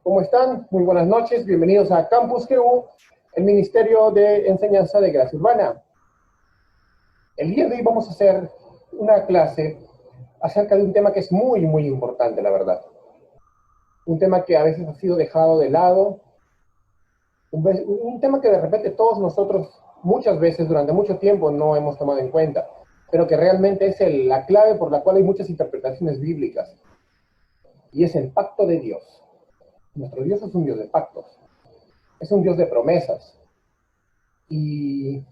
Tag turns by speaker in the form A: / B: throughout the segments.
A: ¿Cómo están? Muy buenas noches, bienvenidos a Campus GU, el Ministerio de Enseñanza de Gracia Urbana. El día de hoy vamos a hacer una clase acerca de un tema que es muy importante, la verdad. Un tema que a veces ha sido dejado de lado, un tema que de repente todos nosotros muchas veces durante mucho tiempo no hemos tomado en cuenta, pero que realmente es la clave por la cual hay muchas interpretaciones bíblicas, y es el pacto de Dios. Nuestro Dios es un Dios de pactos, es un Dios de promesas. Y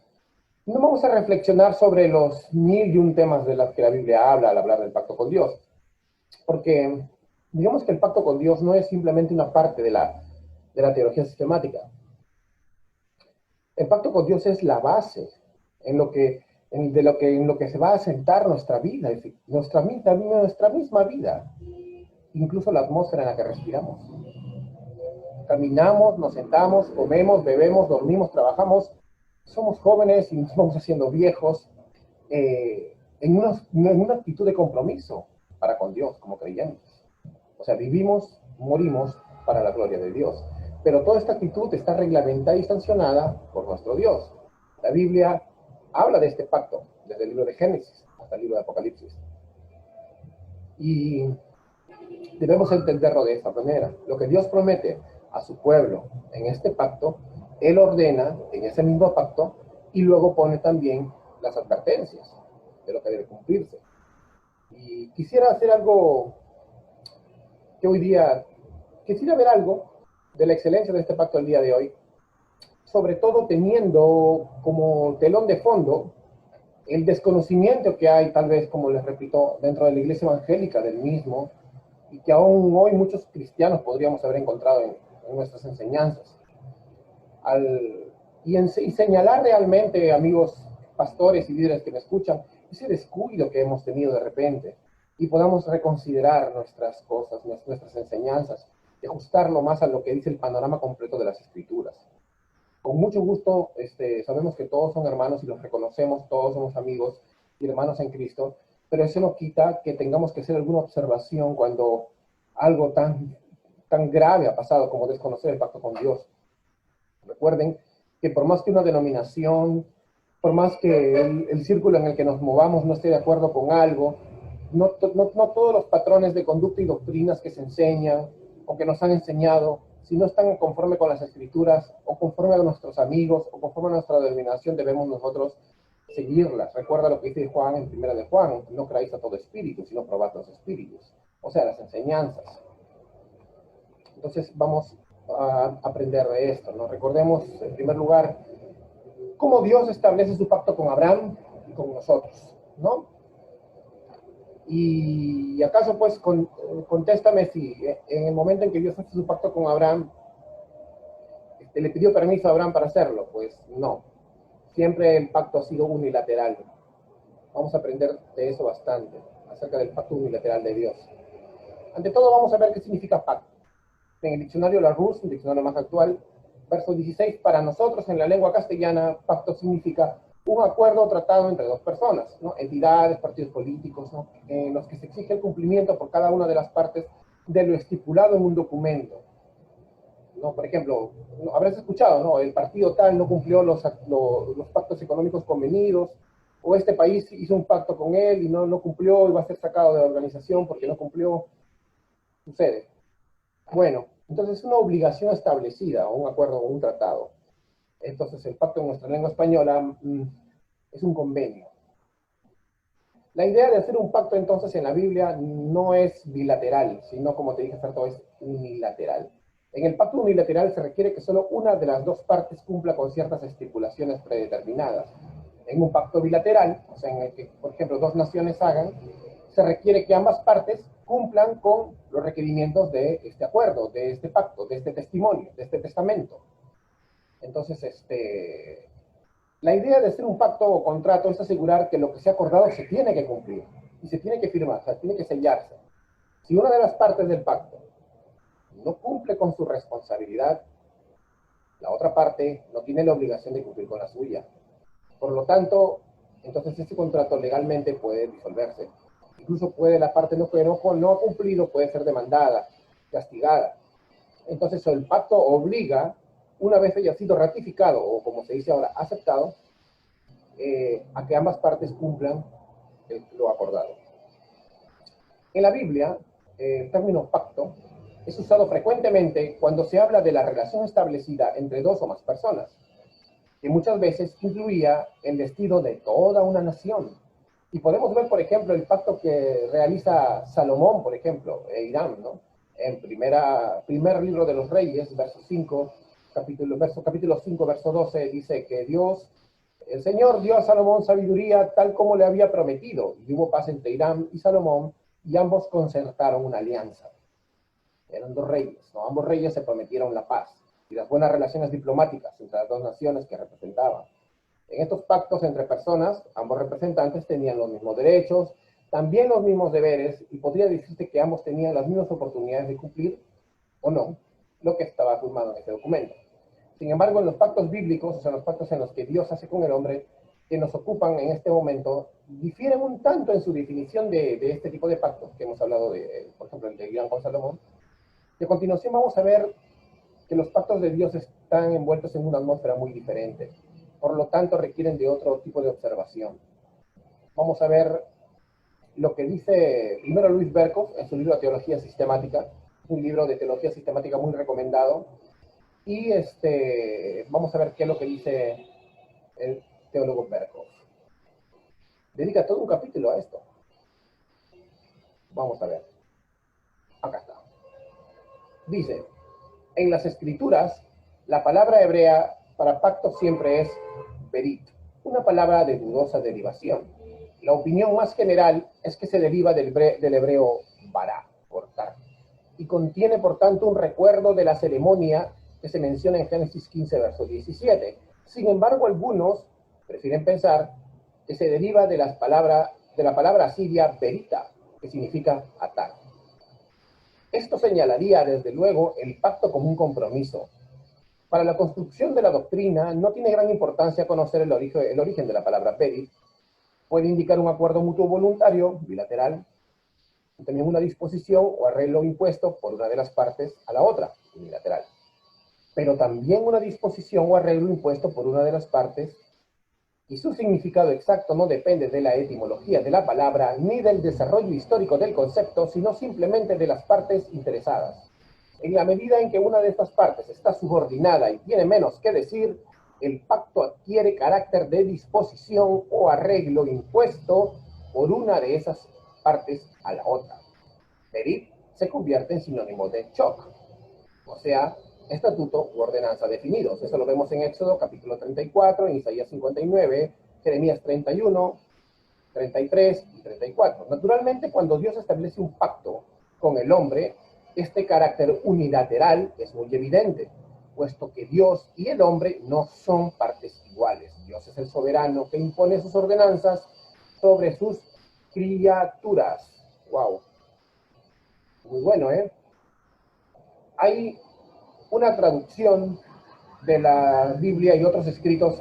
A: no vamos a reflexionar sobre los mil y un temas de los que la Biblia habla al hablar del pacto con Dios, porque digamos que el pacto con Dios no es simplemente una parte de la teología sistemática. El pacto con Dios es la base en lo que se va a asentar nuestra vida, nuestra misma vida, incluso la atmósfera en la que respiramos. Caminamos, nos sentamos, comemos, bebemos, dormimos, trabajamos, somos jóvenes y nos vamos haciendo viejos, en una actitud de compromiso para con Dios como creyentes. O sea, vivimos, morimos para la gloria de Dios. Pero toda esta actitud está reglamentada y sancionada por nuestro Dios. La Biblia habla de este pacto, desde el libro de Génesis hasta el libro de Apocalipsis. Y debemos entenderlo de esta manera. Lo que Dios promete a su pueblo en este pacto, Él ordena en ese mismo pacto y luego pone también las advertencias de lo que debe cumplirse. Y quisiera hacer algo que hoy día, quisiera ver algo de la excelencia de este pacto el día de hoy, sobre todo teniendo como telón de fondo el desconocimiento que hay, tal vez, como les repito, dentro de la iglesia evangélica del mismo, y que aún hoy muchos cristianos podríamos haber encontrado en nuestras enseñanzas. Y señalar realmente, amigos pastores y líderes que me escuchan, ese descuido que hemos tenido de repente, y podamos reconsiderar nuestras cosas, nuestras enseñanzas, y ajustarlo más a lo que dice el panorama completo de las Escrituras. Con mucho gusto, sabemos que todos son hermanos y los reconocemos, todos somos amigos y hermanos en Cristo, pero eso no quita que tengamos que hacer alguna observación cuando algo tan grave ha pasado como desconocer el pacto con Dios. Recuerden que por más que una denominación, por más que el círculo en el que nos movamos no esté de acuerdo con algo, no todos los patrones de conducta y doctrinas que se enseñan o que nos han enseñado, si no están conforme con las Escrituras o conforme a nuestros amigos o conforme a nuestra denominación, debemos nosotros seguirlas. Recuerda lo que dice Juan en primera de Juan: no creáis a todo espíritu, sino probad los espíritus. O sea, las enseñanzas. Entonces vamos a aprender de esto, ¿no? Recordemos, en primer lugar, cómo Dios establece su pacto con Abraham y con nosotros, ¿no? Y acaso, pues, contéstame si en el momento en que Dios hace su pacto con Abraham, ¿le pidió permiso a Abraham para hacerlo? Pues no. Siempre el pacto ha sido unilateral. Vamos a aprender de eso bastante, acerca del pacto unilateral de Dios. Ante todo, vamos a ver qué significa pacto. En el diccionario Larousse, un diccionario más actual, verso 16, para nosotros en la lengua castellana, pacto significa un acuerdo o tratado entre dos personas, ¿no? Entidades, partidos políticos, ¿no? En los que se exige el cumplimiento por cada una de las partes de lo estipulado en un documento, ¿no? Por ejemplo, habrás escuchado, ¿no? El partido tal no cumplió los pactos económicos convenidos, o este país hizo un pacto con él y no cumplió y va a ser sacado de la organización porque no cumplió. Sucede. Bueno, entonces es una obligación establecida, o un acuerdo o un tratado. Entonces el pacto en nuestra lengua española es un convenio. La idea de hacer un pacto entonces en la Biblia no es bilateral, sino, como te dije, Ferto, es unilateral. En el pacto unilateral se requiere que solo una de las dos partes cumpla con ciertas estipulaciones predeterminadas. En un pacto bilateral, o sea, en el que, por ejemplo, dos naciones hagan, se requiere que ambas partes cumplan con los requerimientos de este acuerdo, de este pacto, de este testimonio, de este testamento. Entonces, la idea de hacer un pacto o contrato es asegurar que lo que se ha acordado se tiene que cumplir y se tiene que firmar, o sea, tiene que sellarse. Si una de las partes del pacto no cumple con su responsabilidad, la otra parte no tiene la obligación de cumplir con la suya. Por lo tanto, entonces este contrato legalmente puede disolverse. Incluso puede la parte que no ha cumplido puede ser demandada, castigada. Entonces el pacto obliga, una vez haya sido ratificado, o como se dice ahora, aceptado, a que ambas partes cumplan lo acordado. En la Biblia, el término pacto es usado frecuentemente cuando se habla de la relación establecida entre dos o más personas, que muchas veces incluía el destino de toda una nación. Y podemos ver, por ejemplo, el pacto que realiza Salomón, por ejemplo, e Hiram, ¿no? En primer libro de los Reyes, verso 5, capítulo 5, verso 12, dice que el Señor dio a Salomón sabiduría tal como le había prometido, y hubo paz entre Hiram y Salomón, y ambos concertaron una alianza. Eran dos reyes, ¿no? Ambos reyes se prometieron la paz y las buenas relaciones diplomáticas entre las dos naciones que representaban. En estos pactos entre personas, ambos representantes tenían los mismos derechos, también los mismos deberes, y podría decirse que ambos tenían las mismas oportunidades de cumplir, o no, lo que estaba firmado en este documento. Sin embargo, en los pactos bíblicos, o sea, los pactos en los que Dios hace con el hombre, que nos ocupan en este momento, difieren un tanto en su definición de este tipo de pactos, que hemos hablado de, por ejemplo, el de Hiram con Salomón. Y a continuación vamos a ver que los pactos de Dios están envueltos en una atmósfera muy diferente. Por lo tanto, requieren de otro tipo de observación. Vamos a ver lo que dice primero Luis Berkhoff en su libro Teología Sistemática, un libro de teología sistemática muy recomendado. Y vamos a ver qué es lo que dice el teólogo Berkhoff. Dedica todo un capítulo a esto. Vamos a ver. Acá está. Dice, en las escrituras, la palabra hebrea para pacto siempre es berit, una palabra de dudosa derivación. La opinión más general es que se deriva del hebreo bará, cortar, y contiene por tanto un recuerdo de la ceremonia que se menciona en Génesis 15, verso 17. Sin embargo, algunos prefieren pensar que se deriva de la palabra asiria berita, que significa atar. Esto señalaría, desde luego, el pacto como un compromiso. Para la construcción de la doctrina, no tiene gran importancia conocer el origen de la palabra berit. Puede indicar un acuerdo mutuo voluntario, bilateral, y también una disposición o arreglo impuesto por una de las partes a la otra, unilateral. Pero también una disposición o arreglo impuesto por una de las partes, y su significado exacto no depende de la etimología de la palabra ni del desarrollo histórico del concepto, sino simplemente de las partes interesadas. En la medida en que una de estas partes está subordinada y tiene menos que decir, el pacto adquiere carácter de disposición o arreglo impuesto por una de esas partes a la otra. Berit se convierte en sinónimo de choc, o sea, estatuto u ordenanza definidos. Eso lo vemos en Éxodo capítulo 34, en Isaías 59, Jeremías 31, 33 y 34. Naturalmente, cuando Dios establece un pacto con el hombre, este carácter unilateral es muy evidente, puesto que Dios y el hombre no son partes iguales. Dios es el soberano que impone sus ordenanzas sobre sus criaturas. Wow. Muy bueno, ¿eh? Hay una traducción de la Biblia y otros escritos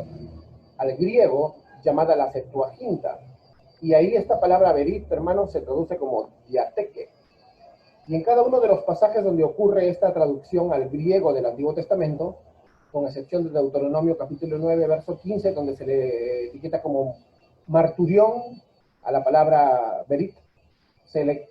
A: al griego llamada la Septuaginta. Y ahí esta palabra berit, hermano, se traduce como diateque. Y en cada uno de los pasajes donde ocurre esta traducción al griego del Antiguo Testamento, con excepción de Deuteronomio capítulo 9, verso 15, donde se le etiqueta como marturión a la palabra berit, se le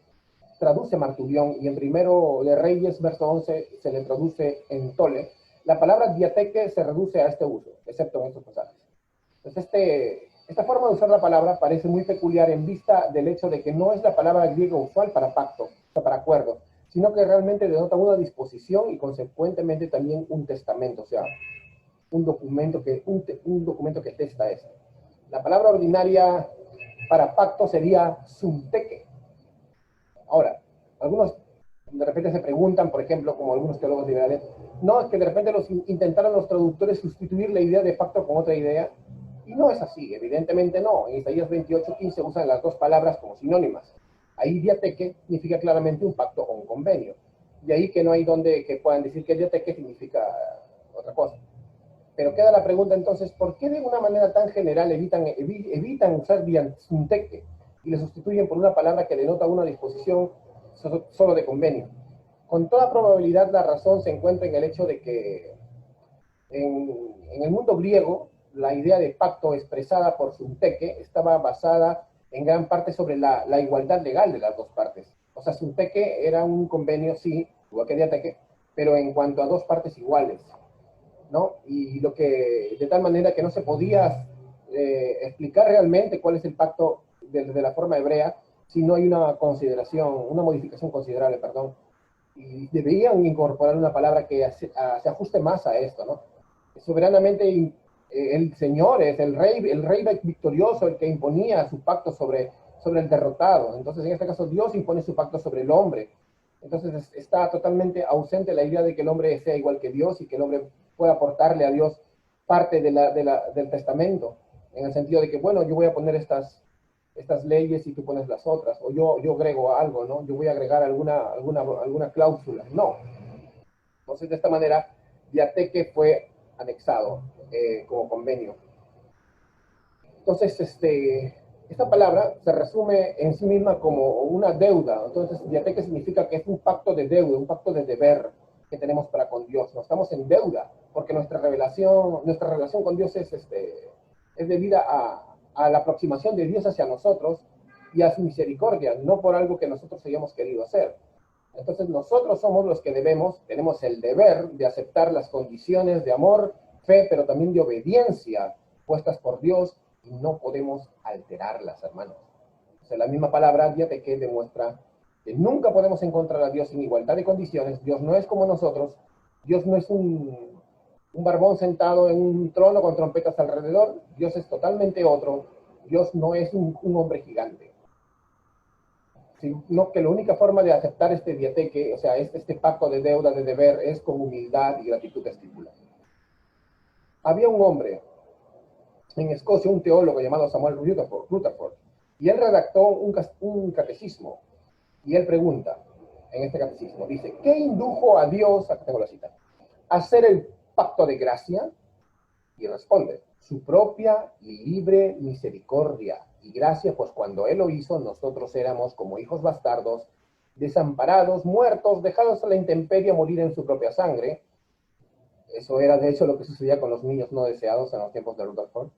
A: traduce marturión, y en primero de Reyes, verso 11, se le traduce en tole. La palabra diateque se reduce a este uso, excepto en estos pasajes. Entonces, esta forma de usar la palabra parece muy peculiar en vista del hecho de que no es la palabra griega usual para pacto, o sea, para acuerdo, sino que realmente denota una disposición y consecuentemente también un testamento, o sea, un documento que testa esto. La palabra ordinaria para pacto sería sumteque. Ahora, algunos de repente se preguntan, por ejemplo, como algunos teólogos liberales, no, es que de repente intentaron los traductores sustituir la idea de pacto con otra idea, y no es así, evidentemente no. En Isaías 28:15 usan las dos palabras como sinónimas. Ahí diateque significa claramente un pacto o un convenio. De ahí que no hay donde que puedan decir que diateque significa otra cosa. Pero queda la pregunta entonces, ¿por qué de una manera tan general evitan usar dianteque y le sustituyen por una palabra que denota una disposición solo de convenio? con toda probabilidad la razón se encuentra en el hecho de que en el mundo griego la idea de pacto expresada por Sunteque estaba basada en gran parte sobre la igualdad legal de las dos partes. O sea, Sunteque era un convenio, sí, igual que Diateque, pero en cuanto a dos partes iguales, ¿no? Y lo que, de tal manera que no se podía explicar realmente cuál es el pacto de la forma hebrea si no hay una consideración, una modificación considerable, perdón, y deberían incorporar una palabra que se ajuste más a esto, ¿no? Soberanamente el Señor es el rey victorioso, el que imponía su pacto sobre el derrotado. Entonces, en este caso, Dios impone su pacto sobre el hombre. Entonces, está totalmente ausente la idea de que el hombre sea igual que Dios y que el hombre pueda aportarle a Dios parte del testamento, en el sentido de que, bueno, yo voy a poner estas leyes y tú pones las otras, o yo agrego algo, ¿no? Yo voy a agregar alguna cláusula. No. Entonces, de esta manera, Diateque fue anexado como convenio. Entonces, esta palabra se resume en sí misma como una deuda. Entonces, diateque significa que es un pacto de deuda, un pacto de deber que tenemos para con Dios. No estamos en deuda, porque nuestra relación con Dios es debida a la aproximación de Dios hacia nosotros y a su misericordia, no por algo que nosotros hayamos querido hacer. Entonces, nosotros somos los que tenemos el deber de aceptar las condiciones de amor, fe, pero también de obediencia puestas por Dios, y no podemos alterarlas, hermanos. O sea, la misma palabra diateque demuestra que nunca podemos encontrar a Dios en igualdad de condiciones. Dios no es como nosotros. Dios no es un barbón sentado en un trono con trompetas alrededor. Dios es totalmente otro. Dios no es un hombre gigante. Sino que la única forma de aceptar este diateque, o sea, este pacto de deuda, de deber, es con humildad y gratitud estípula. Había un hombre en Escocia, un teólogo llamado Samuel Rutherford, y él redactó un catecismo, y él pregunta, en este catecismo, dice, ¿qué indujo a Dios, aquí tengo la cita, a hacer el pacto de gracia? Y responde, su propia y libre misericordia y gracia, pues cuando él lo hizo, nosotros éramos como hijos bastardos, desamparados, muertos, dejados a la intemperie a morir en su propia sangre. Eso era de hecho lo que sucedía con los niños no deseados en los tiempos de Rutherford.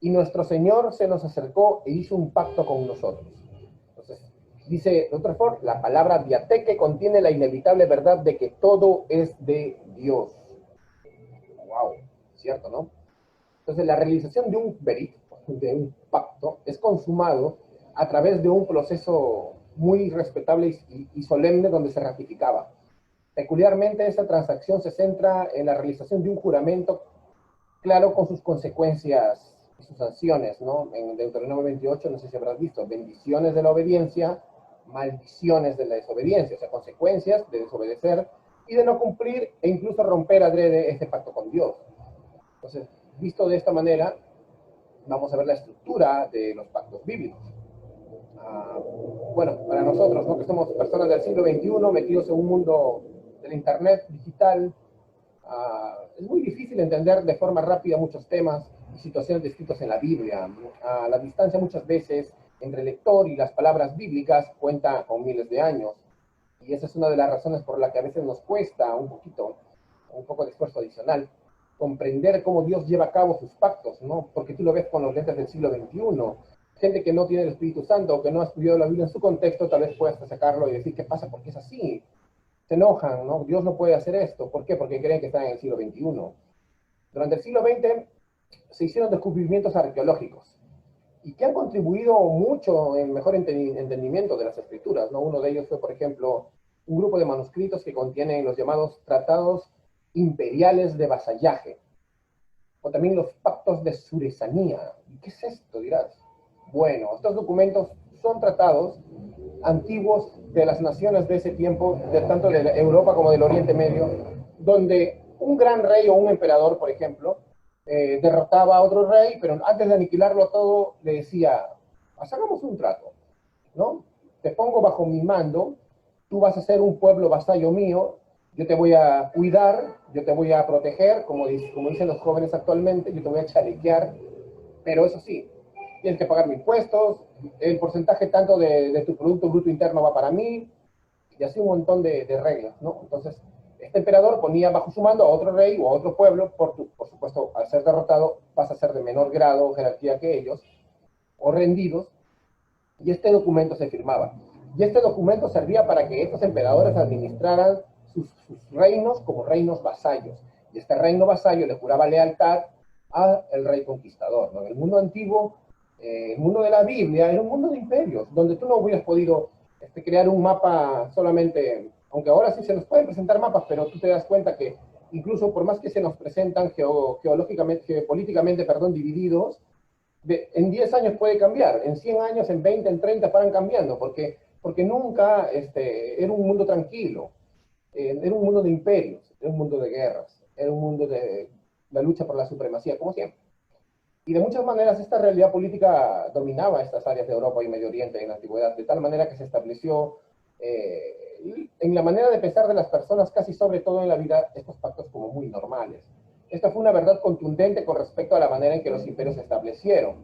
A: Y nuestro Señor se nos acercó e hizo un pacto con nosotros. Entonces, dice Rutherford, la palabra diateque contiene la inevitable verdad de que todo es de Dios. Wow, cierto, ¿no? Entonces, la realización de un berit, de un pacto, es consumado a través de un proceso muy respetable y solemne donde se ratificaba. Peculiarmente, esta transacción se centra en la realización de un juramento claro con sus consecuencias y sus sanciones, ¿no? En Deuteronomio 28, no sé si habrás visto, bendiciones de la obediencia, maldiciones de la desobediencia, o sea, consecuencias de desobedecer y de no cumplir e incluso romper adrede este pacto con Dios. Entonces, visto de esta manera, vamos a ver la estructura de los pactos bíblicos. Bueno, para nosotros, ¿no? Que somos personas del siglo XXI, metidos en un mundo del internet digital, es muy difícil entender de forma rápida muchos temas y situaciones descritos en la Biblia. La distancia muchas veces entre el lector y las palabras bíblicas cuenta con miles de años. Y esa es una de las razones por la que a veces nos cuesta un poco de esfuerzo adicional, comprender cómo Dios lleva a cabo sus pactos, ¿no? Porque tú lo ves con los lentes del siglo XXI. Gente que no tiene el Espíritu Santo o que no ha estudiado la Biblia en su contexto, tal vez puedas sacarlo y decir, ¿qué pasa? ¿Por qué es así? Se enojan, ¿no? Dios no puede hacer esto. ¿Por qué? Porque creen que están en el siglo XXI. Durante el siglo XX se hicieron descubrimientos arqueológicos y que han contribuido mucho en mejor entendimiento de las escrituras, ¿no? Uno de ellos fue, por ejemplo, un grupo de manuscritos que contienen los llamados tratados imperiales de vasallaje, o también los pactos de suresanía. ¿Y qué es esto, dirás? Bueno, estos documentos son tratados antiguos de las naciones de ese tiempo, tanto de Europa como del Oriente Medio, donde un gran rey o un emperador, por ejemplo, derrotaba a otro rey, pero antes de aniquilarlo todo, le decía, hagamos un trato, ¿no? Te pongo bajo mi mando, tú vas a ser un pueblo vasallo mío, yo te voy a cuidar, yo te voy a proteger, como dicen los jóvenes actualmente, yo te voy a chalequear, pero eso sí, tienes que pagarme impuestos, el porcentaje tanto de tu Producto Bruto Interno va para mí, y así un montón de reglas, ¿no? Entonces, este emperador ponía bajo su mando a otro rey o a otro pueblo, por supuesto, al ser derrotado, pasa a ser de menor grado o jerarquía que ellos, o rendidos, y este documento se firmaba. Y este documento servía para que estos emperadores administraran sus reinos como reinos vasallos. Y este reino vasallo le juraba lealtad al rey conquistador, ¿no? En el mundo antiguo, el mundo de la Biblia era un mundo de imperios, donde tú no hubieras podido crear un mapa solamente, aunque ahora sí se nos pueden presentar mapas, pero tú te das cuenta que incluso por más que se nos presentan geológicamente, geopolíticamente, perdón, divididos, en 10 años puede cambiar, en 100 años, en 20, en 30 paran cambiando, porque nunca era un mundo tranquilo, era un mundo de imperios, era un mundo de guerras, era un mundo de la lucha por la supremacía, como siempre. Y de muchas maneras esta realidad política dominaba estas áreas de Europa y Medio Oriente en la antigüedad, de tal manera que se estableció en la manera de pensar de las personas, casi sobre todo en la vida, estos pactos como muy normales. Esta fue una verdad contundente con respecto a la manera en que los imperios se establecieron,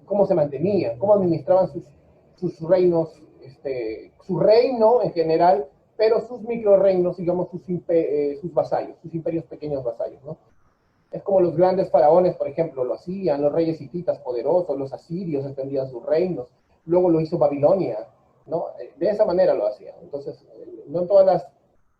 A: cómo se mantenían, cómo administraban sus reinos, su reino en general, pero sus microreinos, digamos, sus vasallos, sus imperios pequeños vasallos, ¿no? Es como los grandes faraones, por ejemplo, lo hacían, los reyes hititas poderosos, los asirios extendían sus reinos, luego lo hizo Babilonia, ¿no? De esa manera lo hacían. Entonces, no en todas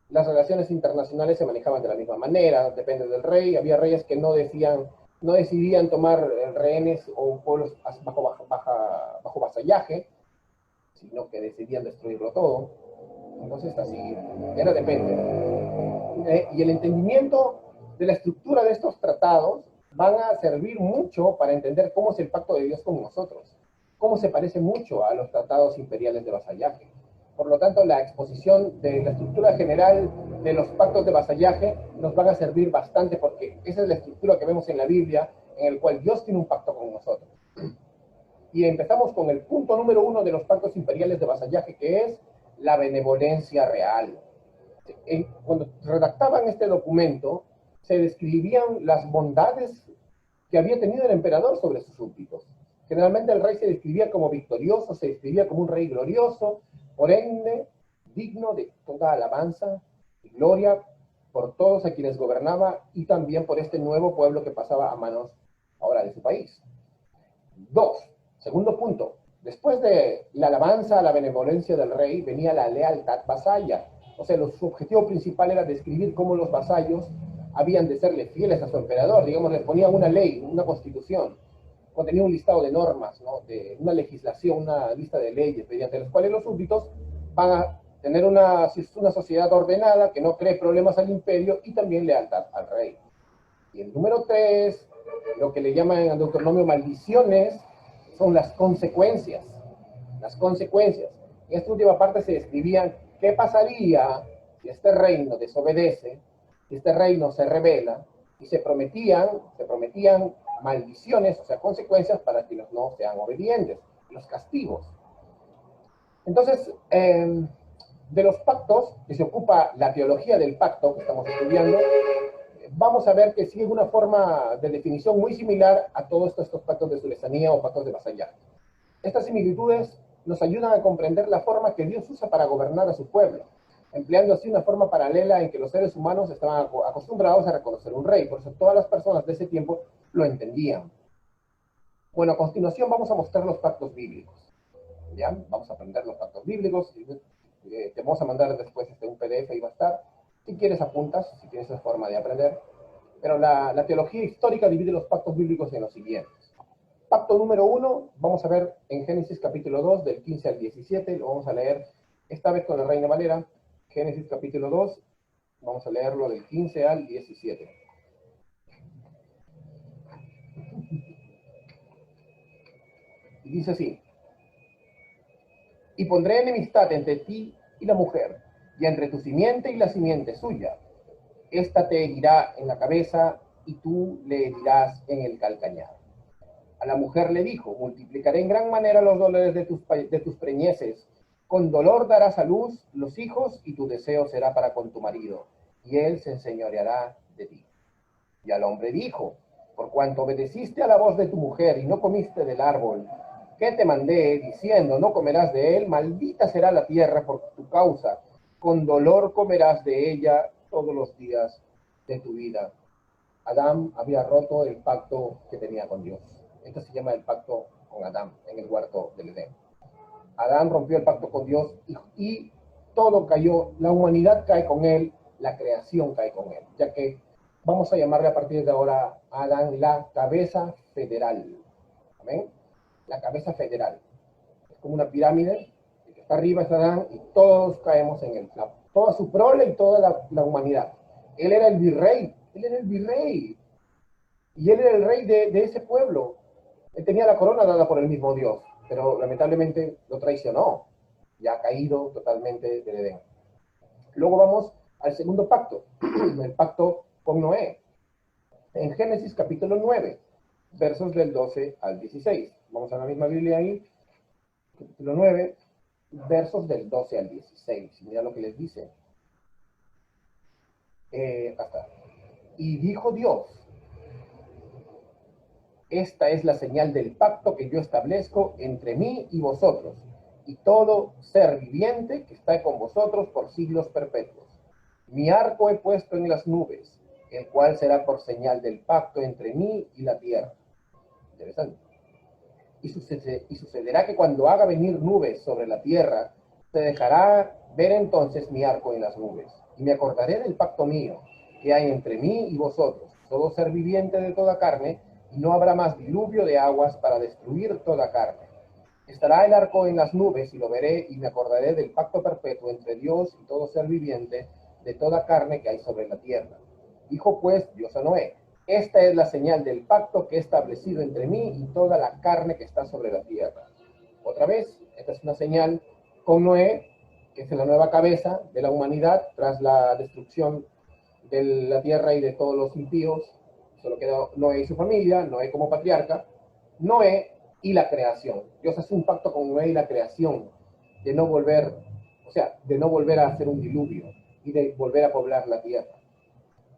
A: las relaciones internacionales se manejaban de la misma manera, depende del rey, había reyes que no decidían tomar rehenes o pueblos bajo vasallaje, sino que decidían destruirlo todo. Entonces, así, era depende. Y el entendimiento de la estructura de estos tratados van a servir mucho para entender cómo es el pacto de Dios con nosotros, cómo se parece mucho a los tratados imperiales de vasallaje. Por lo tanto, la exposición de la estructura general de los pactos de vasallaje nos van a servir bastante porque esa es la estructura que vemos en la Biblia, en el cual Dios tiene un pacto con nosotros. Y empezamos con el punto número 1 de los pactos imperiales de vasallaje, que es la benevolencia real. Cuando redactaban este documento, se describían las bondades que había tenido el emperador sobre sus súbditos. Generalmente el rey se describía como victorioso, se describía como un rey glorioso, por ende, digno de toda alabanza y gloria por todos a quienes gobernaba y también por este nuevo pueblo que pasaba a manos ahora de su país. 2. Segundo punto. Después de la alabanza a la benevolencia del rey, venía la lealtad vasalla. O sea, su objetivo principal era describir cómo los vasallos habían de serle fieles a su emperador. Digamos, les ponía una ley, una constitución, contenía un listado de normas, ¿no? De una legislación, una lista de leyes, mediante las cuales los súbditos van a tener una sociedad ordenada que no cree problemas al imperio y también lealtad al rey. Y el número 3, lo que le llaman en Deuteronomio maldiciones, son las consecuencias. Las consecuencias. En esta última parte se describían qué pasaría si este reino desobedece, si este reino se rebela, y se prometían maldiciones, o sea, consecuencias para quienes no sean obedientes, los castigos. Entonces, de los pactos, que se ocupa la teología del pacto que estamos estudiando, vamos a ver que sigue una forma de definición muy similar a todos estos pactos de sulesanía o pactos de vasallaje. Estas similitudes nos ayudan a comprender la forma que Dios usa para gobernar a su pueblo, empleando así una forma paralela en que los seres humanos estaban acostumbrados a reconocer un rey. Por eso todas las personas de ese tiempo lo entendían. Bueno, a continuación vamos a mostrar los pactos bíblicos. ¿Ya? Vamos a aprender los pactos bíblicos. Te vamos a mandar después un PDF y va a estar. Si quieres apuntas, si tienes esa forma de aprender. Pero la teología histórica divide los pactos bíblicos en los siguientes. Pacto número 1, vamos a ver en Génesis capítulo 2, del 15 al 17, lo vamos a leer esta vez con la Reina Valera. Génesis capítulo 2, vamos a leerlo del 15 al 17. Y dice así: y pondré enemistad entre ti y la mujer, y entre tu simiente y la simiente suya. Esta te herirá en la cabeza, y tú le herirás en el calcañar. A la mujer le dijo: multiplicaré en gran manera los dolores de tus preñeces. Con dolor darás a luz los hijos, y tu deseo será para con tu marido, y él se enseñoreará de ti. Y al hombre dijo: por cuanto obedeciste a la voz de tu mujer, y no comiste del árbol que te mandé, diciendo: no comerás de él, maldita será la tierra por tu causa. con dolor comerás de ella todos los días de tu vida. Adán había roto el pacto que tenía con Dios. Esto se llama el pacto con Adán en el huerto del Edén. Adán rompió el pacto con Dios y todo cayó, la humanidad cae con él, la creación cae con él, ya que vamos a llamarle a partir de ahora a Adán la cabeza federal. ¿Amén? La cabeza federal. Es como una pirámide, el que está arriba es Adán y todos caemos en él. Toda su prole y toda la humanidad. Él era el virrey, y él era el rey de ese pueblo. Él tenía la corona dada por el mismo Dios, pero lamentablemente lo traicionó, ya ha caído totalmente del Edén. Luego vamos al segundo pacto, el pacto con Noé. En Génesis capítulo 9, versos del 12 al 16. Vamos a la misma Biblia ahí, capítulo 9, versos del 12 al 16. Mira lo que les dice. Hasta. Y dijo Dios: esta es la señal del pacto que yo establezco entre mí y vosotros, y todo ser viviente que está con vosotros por siglos perpetuos. Mi arco he puesto en las nubes, el cual será por señal del pacto entre mí y la tierra. Interesante. Y sucederá que cuando haga venir nubes sobre la tierra, se dejará ver entonces mi arco en las nubes, y me acordaré del pacto mío que hay entre mí y vosotros, todo ser viviente de toda carne, y no habrá más diluvio de aguas para destruir toda carne. Estará el arco en las nubes, y lo veré, y me acordaré del pacto perpetuo entre Dios y todo ser viviente de toda carne que hay sobre la tierra. Dijo pues Dios a Noé: esta es la señal del pacto que he establecido entre mí y toda la carne que está sobre la tierra. Otra vez, esta es una señal con Noé, que es la nueva cabeza de la humanidad tras la destrucción de la tierra y de todos los impíos. Solo quedó Noé y su familia, Noé como patriarca, Noé y la creación. Dios hace un pacto con Noé y la creación de no volver, de no volver a hacer un diluvio y de volver a poblar la tierra.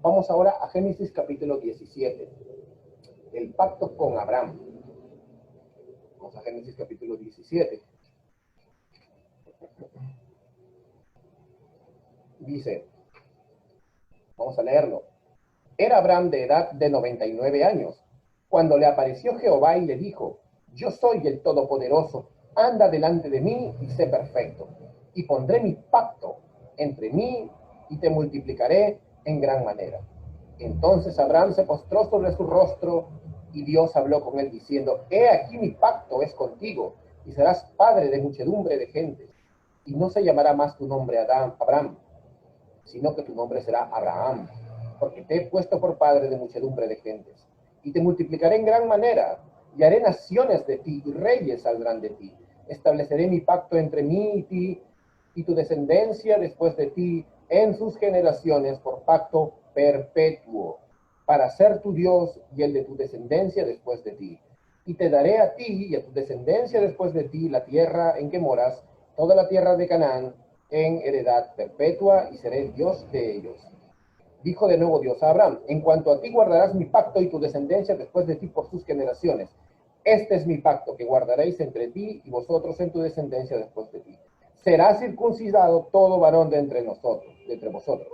A: Vamos ahora a Génesis capítulo 17, el pacto con Abraham. Vamos a Génesis capítulo 17. Dice, vamos a leerlo. Era Abraham de edad de 99 años, cuando le apareció Jehová y le dijo: yo soy el Todopoderoso, anda delante de mí y sé perfecto, y pondré mi pacto entre mí y te multiplicaré en gran manera. Entonces Abraham se postró sobre su rostro, y Dios habló con él diciendo: he aquí mi pacto es contigo, y serás padre de muchedumbre de gentes, y no se llamará más tu nombre Abraham, sino que tu nombre será Abraham, porque te he puesto por padre de muchedumbre de gentes. Y te multiplicaré en gran manera, y haré naciones de ti, y reyes saldrán de ti. Estableceré mi pacto entre mí y ti, y tu descendencia después de ti, en sus generaciones, por pacto perpetuo, para ser tu Dios y el de tu descendencia después de ti. Y te daré a ti y a tu descendencia después de ti la tierra en que moras, toda la tierra de Canaán, en heredad perpetua, y seré el Dios de ellos. Dijo de nuevo Dios a Abraham: en cuanto a ti guardarás mi pacto y tu descendencia después de ti por sus generaciones. Este es mi pacto que guardaréis entre ti y vosotros en tu descendencia después de ti. Será circuncidado todo varón de entre nosotros, de entre vosotros.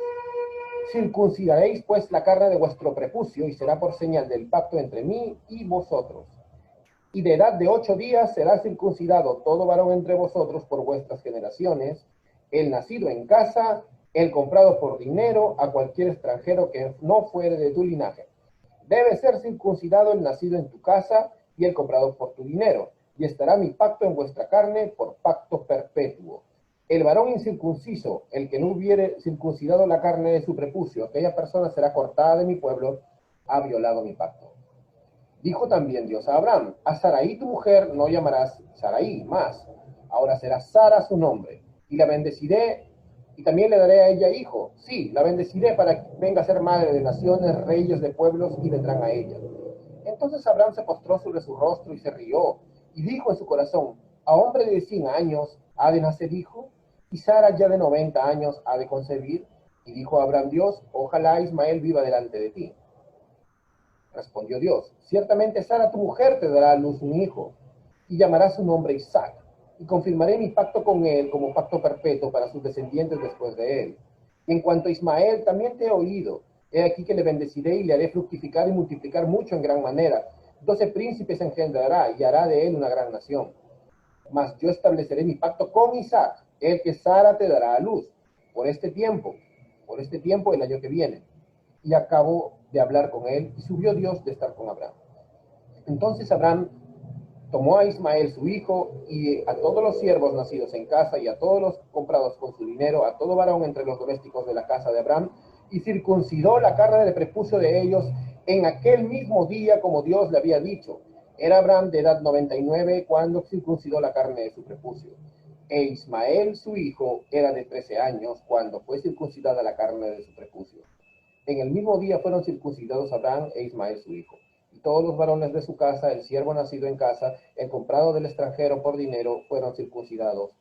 A: Circuncidaréis pues la carne de vuestro prepucio, y será por señal del pacto entre mí y vosotros. Y de edad de 8 días será circuncidado todo varón entre vosotros por vuestras generaciones, el nacido en casa, el comprado por dinero, a cualquier extranjero que no fuere de tu linaje. Debe ser circuncidado el nacido en tu casa y el comprado por tu dinero, y estará mi pacto en vuestra carne por pacto perpetuo. El varón incircunciso, el que no hubiere circuncidado la carne de su prepucio, aquella persona será cortada de mi pueblo, ha violado mi pacto. Dijo también Dios a Abraham: a Sarai tu mujer no llamarás Sarai más, ahora será Sara su nombre, y la bendeciré, y también le daré a ella hijo. Sí, la bendeciré para que venga a ser madre de naciones, reyes de pueblos, y vendrán a ella. Entonces Abraham se postró sobre su rostro y se rió, y dijo en su corazón: a hombre de 100 años ha de nacer hijo, y Sara ya de 90 años ha de concebir. Y dijo a Abraham Dios: ojalá Ismael viva delante de ti. Respondió Dios: ciertamente Sara tu mujer te dará a luz un hijo, y llamará su nombre Isaac. y confirmaré mi pacto con él como pacto perpetuo para sus descendientes después de él. Y en cuanto a Ismael, también te he oído. He aquí que le bendeciré y le haré fructificar y multiplicar mucho en gran manera. 12 príncipes engendrará y hará de él una gran nación. Mas yo estableceré mi pacto con Isaac, el que Sara te dará a luz, por este tiempo el año que viene. Y acabó de hablar con él, y subió Dios de estar con Abraham. Entonces Abraham tomó a Ismael su hijo, y a todos los siervos nacidos en casa, y a todos los comprados con su dinero, a todo varón entre los domésticos de la casa de Abraham, y circuncidó la carne de prepucio de ellos en aquel mismo día como Dios le había dicho. Era Abraham de edad 99 cuando circuncidó la carne de su prepucio. E Ismael, su hijo, era de 13 años cuando fue circuncidada la carne de su prepucio. En el mismo día fueron circuncidados Abraham e Ismael, su hijo. Y todos los varones de su casa, el siervo nacido en casa, el comprado del extranjero por dinero, fueron circuncidados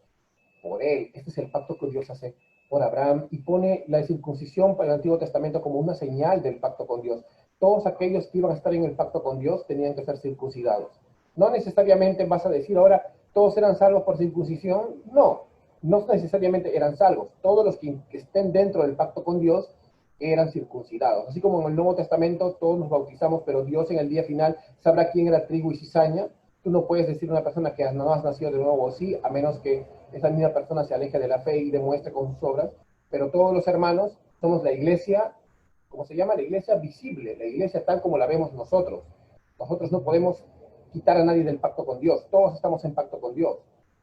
A: por él. Este es el pacto que Dios hace por Abraham y pone la circuncisión para el Antiguo Testamento como una señal del pacto con Dios. Todos aquellos que iban a estar en el pacto con Dios tenían que ser circuncidados. No necesariamente vas a decir ahora, todos eran salvos por circuncisión. No, no necesariamente eran salvos. Todos los que estén dentro del pacto con Dios eran circuncidados. Así como en el Nuevo Testamento todos nos bautizamos, pero Dios en el día final sabrá quién era trigo y cizaña. Tú no puedes decir a una persona que no has nacido de nuevo, sí, a menos que esa misma persona se aleje de la fe y demuestre con sus obras. Pero todos los hermanos somos la iglesia, ¿cómo se llama? La iglesia visible, la iglesia tal como la vemos nosotros. Nosotros no podemos quitar a nadie del pacto con Dios. Todos estamos en pacto con Dios.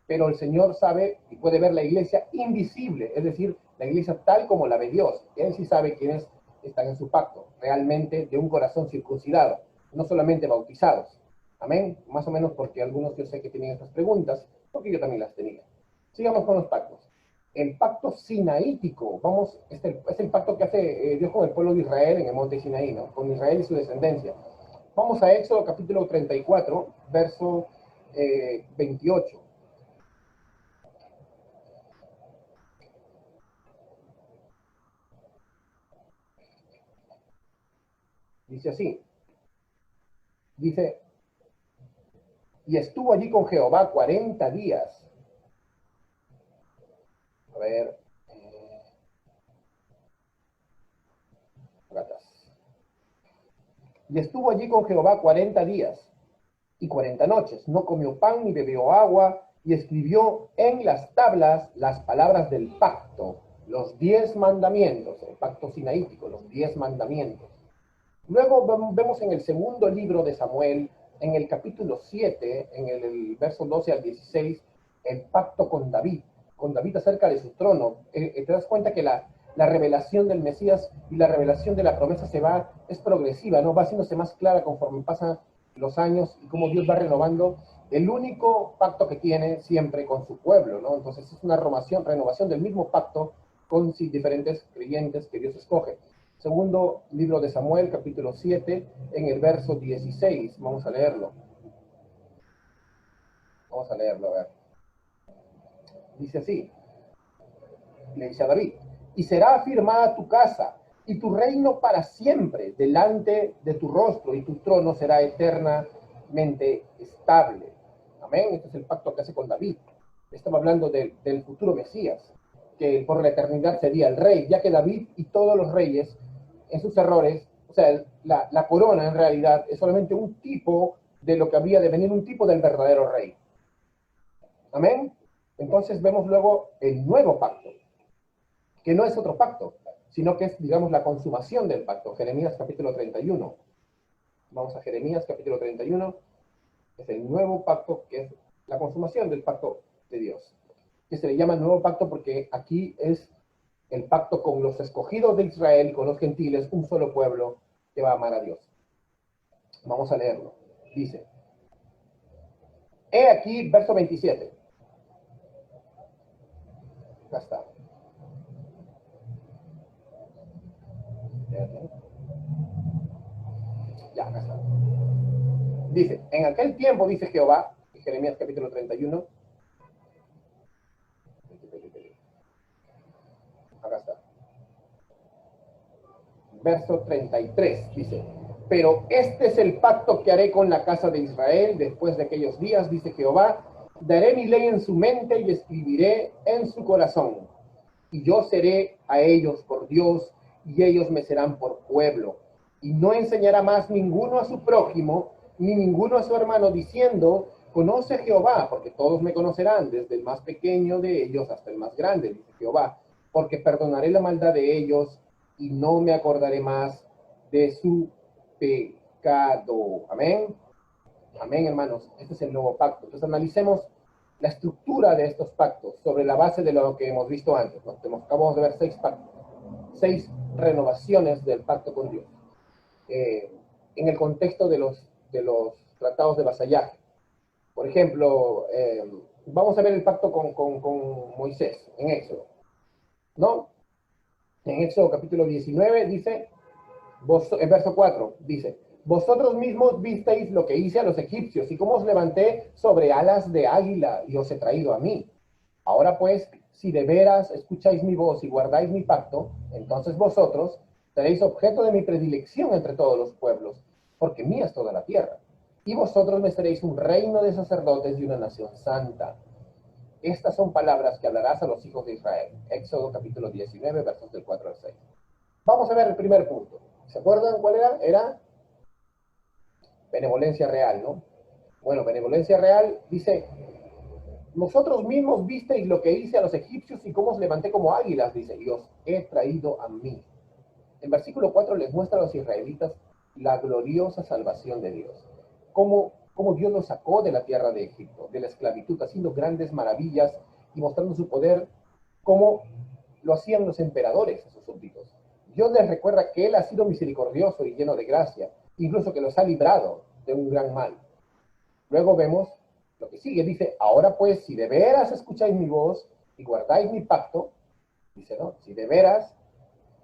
A: Pero el Señor sabe y puede ver la iglesia invisible, es decir, la iglesia tal como la ve Dios. Él sí sabe quiénes están en su pacto, realmente de un corazón circuncidado, no solamente bautizados. Amén. Más o menos porque algunos yo sé que tienen estas preguntas, porque yo también las tenía. Sigamos con los pactos. El pacto sinaítico, es el pacto que hace Dios con el pueblo de Israel en el monte Sinaí, ¿no? Con Israel y su descendencia. Vamos a Éxodo capítulo 34, verso 28. Dice así, dice, y estuvo allí con Jehová 40 días. A ver, y estuvo allí con Jehová 40 días y 40 noches. No comió pan ni bebió agua, y escribió en las tablas las palabras del pacto, los 10 mandamientos, el pacto sinaítico, los 10 mandamientos. Luego vemos en el segundo libro de Samuel, en el capítulo 7, en el verso 12 al 16, el pacto con David acerca de su trono. Te das cuenta que la revelación del Mesías y la revelación de la promesa es progresiva, ¿no? Va haciéndose más clara conforme pasan los años y cómo Dios va renovando el único pacto que tiene siempre con su pueblo, ¿no? Entonces es una renovación del mismo pacto con diferentes creyentes que Dios escoge. Segundo libro de Samuel, capítulo 7, en el verso 16. Vamos a leerlo. A ver. Dice así, le dice a David, y será afirmada tu casa y tu reino para siempre delante de tu rostro, y tu trono será eternamente estable. Amén. Este es el pacto que hace con David. Estaba hablando del futuro Mesías, que por la eternidad sería el rey, ya que David y todos los reyes, en sus errores, o sea, la corona en realidad es solamente un tipo de lo que había de venir, un tipo del verdadero rey. Amén. Entonces vemos luego el nuevo pacto, que no es otro pacto, sino que es, digamos, la consumación del pacto. Jeremías capítulo 31. Vamos a Jeremías capítulo 31. Es el nuevo pacto, que es la consumación del pacto de Dios. Que se le llama nuevo pacto porque aquí es el pacto con los escogidos de Israel y con los gentiles, un solo pueblo que va a amar a Dios. Vamos a leerlo. Dice, he aquí, verso 27. Acá está. Ya, acá está. Dice, en aquel tiempo, dice Jehová, Jeremías capítulo 31, acá está, verso 33, dice, pero este es el pacto que haré con la casa de Israel después de aquellos días, dice Jehová, daré mi ley en su mente y escribiré en su corazón. Y yo seré a ellos por Dios, y ellos me serán por pueblo. Y no enseñará más ninguno a su prójimo, ni ninguno a su hermano, diciendo, conoce a Jehová, porque todos me conocerán, desde el más pequeño de ellos hasta el más grande, dice Jehová, porque perdonaré la maldad de ellos, y no me acordaré más de su pecado. Amén. Amén, hermanos. Este es el nuevo pacto. Entonces analicemos la estructura de estos pactos sobre la base de lo que hemos visto antes, ¿no? Acabamos de ver 6 pactos, 6 renovaciones del pacto con Dios. En el contexto de los tratados de vasallaje. Por ejemplo, vamos a ver el pacto con Moisés en Éxodo, ¿no? En Éxodo capítulo 19 dice, en verso 4, dice, vosotros mismos visteis lo que hice a los egipcios y cómo os levanté sobre alas de águila y os he traído a mí. Ahora pues, si de veras escucháis mi voz y guardáis mi pacto, entonces vosotros seréis objeto de mi predilección entre todos los pueblos, porque mía es toda la tierra. Y vosotros me seréis un reino de sacerdotes y una nación santa. Estas son palabras que hablarás a los hijos de Israel. Éxodo capítulo 19, versos del 4 al 6. Vamos a ver el primer punto. ¿Se acuerdan cuál era? Era benevolencia real, ¿no? Bueno, benevolencia real dice, vosotros mismos visteis lo que hice a los egipcios y cómo os levanté como águilas, dice, y os he traído a mí. El versículo 4 les muestra a los israelitas la gloriosa salvación de Dios. Cómo Dios los sacó de la tierra de Egipto, de la esclavitud, haciendo grandes maravillas y mostrando su poder, como lo hacían los emperadores a sus súbditos. Dios les recuerda que Él ha sido misericordioso y lleno de gracia, incluso que los ha librado de un gran mal. Luego vemos lo que sigue, dice, ahora pues, si de veras escucháis mi voz y guardáis mi pacto, dice, ¿no? Si de veras,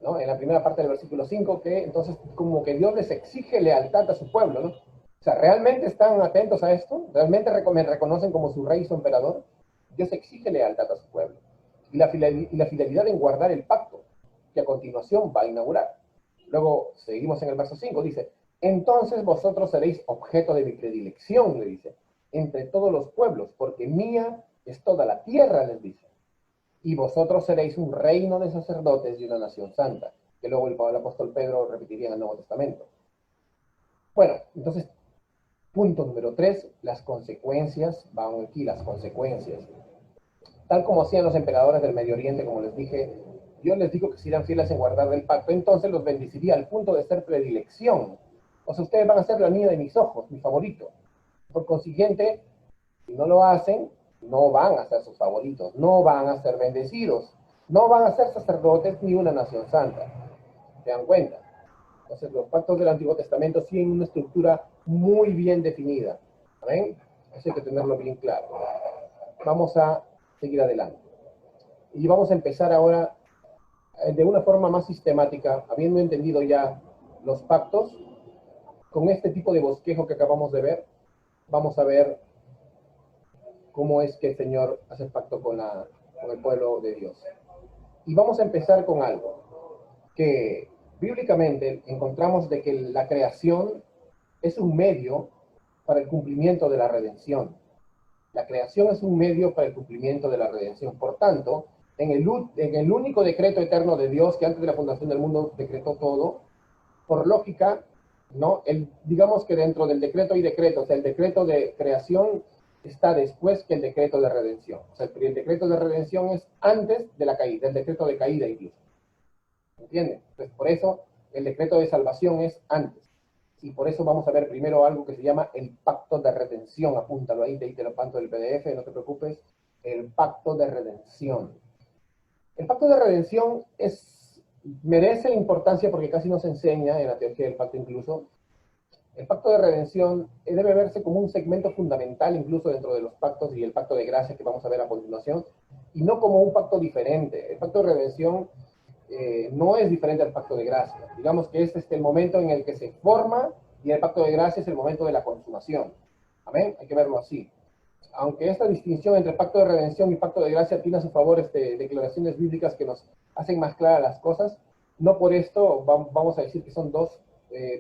A: ¿no? En la primera parte del versículo 5, que entonces como que Dios les exige lealtad a su pueblo, ¿no? O sea, ¿realmente están atentos a esto? ¿Realmente me reconocen como su rey y su emperador? Dios exige lealtad a su pueblo. Y la fidelidad en guardar el pacto, que a continuación va a inaugurar. Luego seguimos en el verso 5, dice, entonces vosotros seréis objeto de mi predilección, le dice, entre todos los pueblos, porque mía es toda la tierra, les dice. Y vosotros seréis un reino de sacerdotes y una nación santa, que luego el apóstol Pedro repetiría en el Nuevo Testamento. Bueno, entonces, punto número 3, las consecuencias, van aquí las consecuencias. Tal como hacían los emperadores del Medio Oriente, como les dije, Dios les dijo que si eran fieles en guardar el pacto, entonces los bendeciría al punto de ser predilección. O sea, ustedes van a ser la niña de mis ojos, mi favorito. Por consiguiente, si no lo hacen, no van a ser sus favoritos, no van a ser bendecidos, no van a ser sacerdotes ni una nación santa. ¿Se dan cuenta? Entonces, los pactos del Antiguo Testamento tienen una estructura muy bien definida. ¿Amén? Eso hay que tenerlo bien claro. Vamos a seguir adelante. Y vamos a empezar ahora de una forma más sistemática, habiendo entendido ya los pactos, con este tipo de bosquejo que acabamos de ver, vamos a ver cómo es que el Señor hace pacto con el pueblo de Dios. Y vamos a empezar con algo, que bíblicamente encontramos de que la creación es un medio para el cumplimiento de la redención. La creación es un medio para el cumplimiento de la redención. Por tanto, en el único decreto eterno de Dios que antes de la fundación del mundo decretó todo, por lógica, ¿no? Digamos que dentro del decreto hay decretos. O sea, el decreto de creación está después que el decreto de redención. O sea, el decreto de redención es antes de la caída, del decreto de caída incluso. ¿Entienden? Entonces, por eso el decreto de salvación es antes. Y por eso vamos a ver primero algo que se llama el pacto de redención. Apúntalo ahí, te lo panto del PDF, no te preocupes. El pacto de redención. El pacto de redención merece importancia porque casi no se enseña en la teología del pacto incluso. El pacto de redención debe verse como un segmento fundamental incluso dentro de los pactos y el pacto de gracia que vamos a ver a continuación, y no como un pacto diferente. El pacto de redención no es diferente al pacto de gracia. Digamos que este es el momento en el que se forma y el pacto de gracia es el momento de la consumación. ¿Amén? Hay que verlo así. Aunque esta distinción entre pacto de redención y pacto de gracia tiene a su favor declaraciones bíblicas que nos hacen más claras las cosas, no por esto vamos a decir que son dos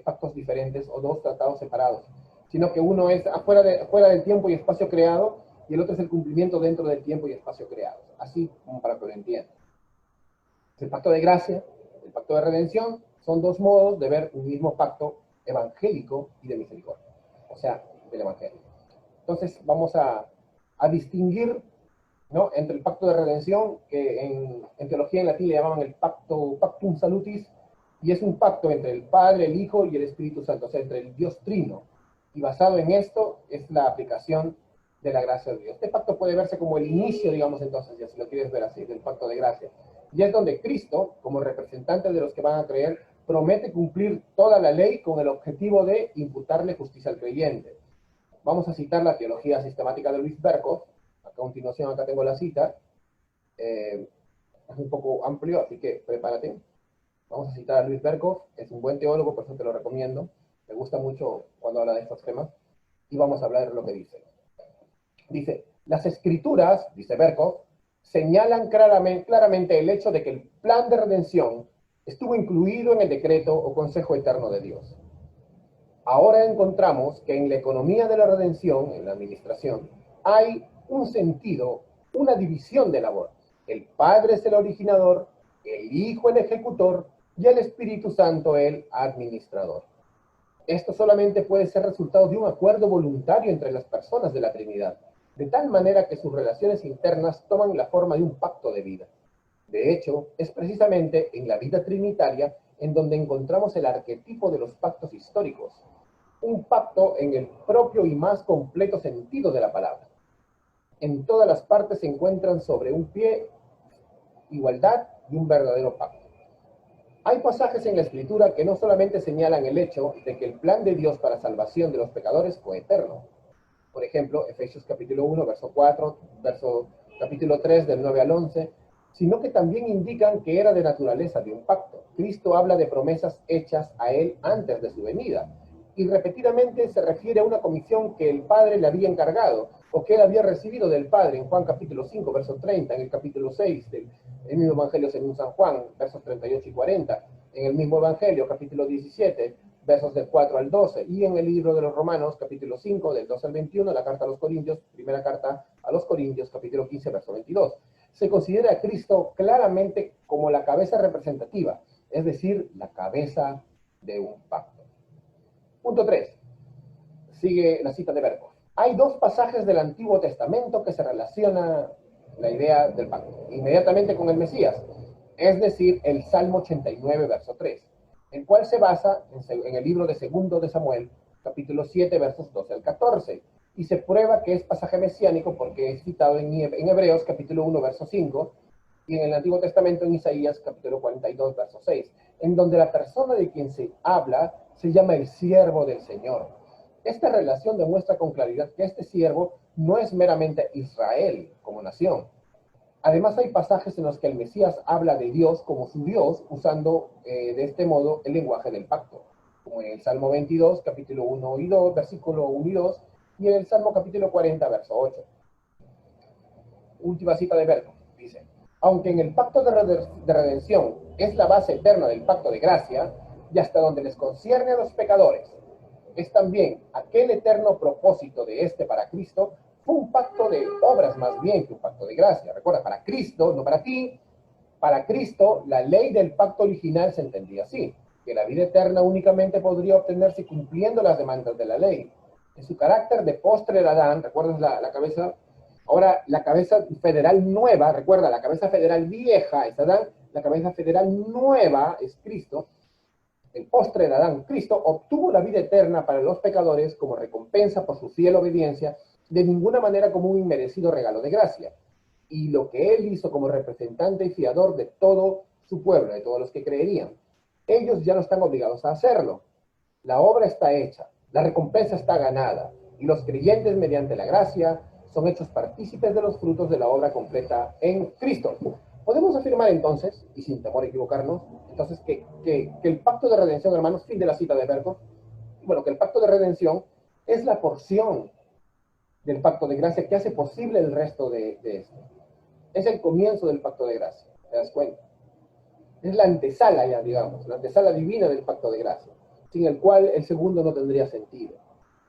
A: pactos diferentes o dos tratados separados, sino que uno es fuera del tiempo y espacio creado y el otro es el cumplimiento dentro del tiempo y espacio creados. Así como para que lo entiendan. El pacto de gracia, el pacto de redención, son dos modos de ver un mismo pacto evangélico y de misericordia, o sea, del evangelio. Entonces vamos a distinguir, ¿no?, entre el pacto de redención, que en teología en latín le llamaban el pactum salutis, y es un pacto entre el Padre, el Hijo y el Espíritu Santo, o sea, entre el Dios Trino. Y basado en esto es la aplicación de la gracia de Dios. Este pacto puede verse como el inicio, digamos, entonces, ya si lo quieres ver así, del pacto de gracia. Y es donde Cristo, como representante de los que van a creer, promete cumplir toda la ley con el objetivo de imputarle justicia al creyente. Vamos a citar la teología sistemática de Luis Berkhof. A continuación, acá tengo la cita. Es un poco amplio, así que prepárate. Vamos a citar a Luis Berkhof, es un buen teólogo, por eso te lo recomiendo. Me gusta mucho cuando habla de estos temas. Y vamos a hablar de lo que dice. Dice, las escrituras, dice Berkhof, señalan claramente el hecho de que el plan de redención estuvo incluido en el decreto o consejo eterno de Dios. Ahora encontramos que en la economía de la redención, en la administración, hay un sentido, una división de labor. El Padre es el originador, el Hijo el ejecutor y el Espíritu Santo el administrador. Esto solamente puede ser resultado de un acuerdo voluntario entre las personas de la Trinidad, de tal manera que sus relaciones internas toman la forma de un pacto de vida. De hecho, es precisamente en la vida trinitaria en donde encontramos el arquetipo de los pactos históricos, un pacto en el propio y más completo sentido de la palabra. En todas las partes se encuentran sobre un pie igualdad y un verdadero pacto. Hay pasajes en la Escritura que no solamente señalan el hecho de que el plan de Dios para salvación de los pecadores fue eterno. Por ejemplo, Efesios capítulo 1, verso 4, capítulo 3, del 9 al 11, sino que también indican que era de naturaleza de un pacto. Cristo habla de promesas hechas a él antes de su venida, y repetidamente se refiere a una comisión que el Padre le había encargado, o que él había recibido del Padre, en Juan capítulo 5, verso 30, en el capítulo 6 del mismo Evangelio según San Juan, versos 38 y 40, en el mismo Evangelio, capítulo 17, versos del 4 al 12, y en el libro de los Romanos, capítulo 5, del 12 al 21, la carta a los Corintios, primera carta a los Corintios, capítulo 15, verso 22. Se considera a Cristo claramente como la cabeza representativa, es decir, la cabeza de un pacto. Punto 3. Sigue la cita de Berkhof. Hay dos pasajes del Antiguo Testamento que se relaciona la idea del pacto inmediatamente con el Mesías, es decir, el Salmo 89, verso 3, el cual se basa en el libro de Segundo de Samuel, capítulo 7, versos 12 al 14, y se prueba que es pasaje mesiánico porque es citado en Hebreos, capítulo 1, verso 5, y en el Antiguo Testamento en Isaías, capítulo 42, verso 6, en donde la persona de quien se habla se llama el siervo del Señor. Esta relación demuestra con claridad que este siervo no es meramente Israel como nación. Además, hay pasajes en los que el Mesías habla de Dios como su Dios, usando de este modo el lenguaje del pacto, como en el Salmo 22, capítulo 1 y 2, versículo 1 y 2, y en el Salmo capítulo 40, verso 8. Última cita de Berkhof, dice, aunque en el pacto de redención es la base eterna del pacto de gracia, y hasta donde les concierne a los pecadores, es también aquel eterno propósito de este para Cristo, fue un pacto de obras más bien que un pacto de gracia. Recuerda, para Cristo, no para ti, para Cristo, la ley del pacto original se entendía así, que la vida eterna únicamente podría obtenerse cumpliendo las demandas de la ley. En su carácter de postrer Adán, ¿recuerdas la cabeza? Ahora, la cabeza federal nueva, recuerda, la cabeza federal vieja es Adán, la cabeza federal nueva es Cristo. El postre de Adán, Cristo, obtuvo la vida eterna para los pecadores como recompensa por su fiel obediencia, de ninguna manera como un inmerecido regalo de gracia. Y lo que él hizo como representante y fiador de todo su pueblo, de todos los que creerían. Ellos ya no están obligados a hacerlo. La obra está hecha, la recompensa está ganada, y los creyentes, mediante la gracia, son hechos partícipes de los frutos de la obra completa en Cristo. Podemos afirmar entonces, y sin temor a equivocarnos, entonces que el pacto de redención, hermanos, fin de la cita de Berkhof, bueno, que el pacto de redención es la porción del pacto de gracia que hace posible el resto de esto. Es el comienzo del pacto de gracia, ¿te das cuenta? Es la antesala ya, digamos, la antesala divina del pacto de gracia, sin el cual el segundo no tendría sentido.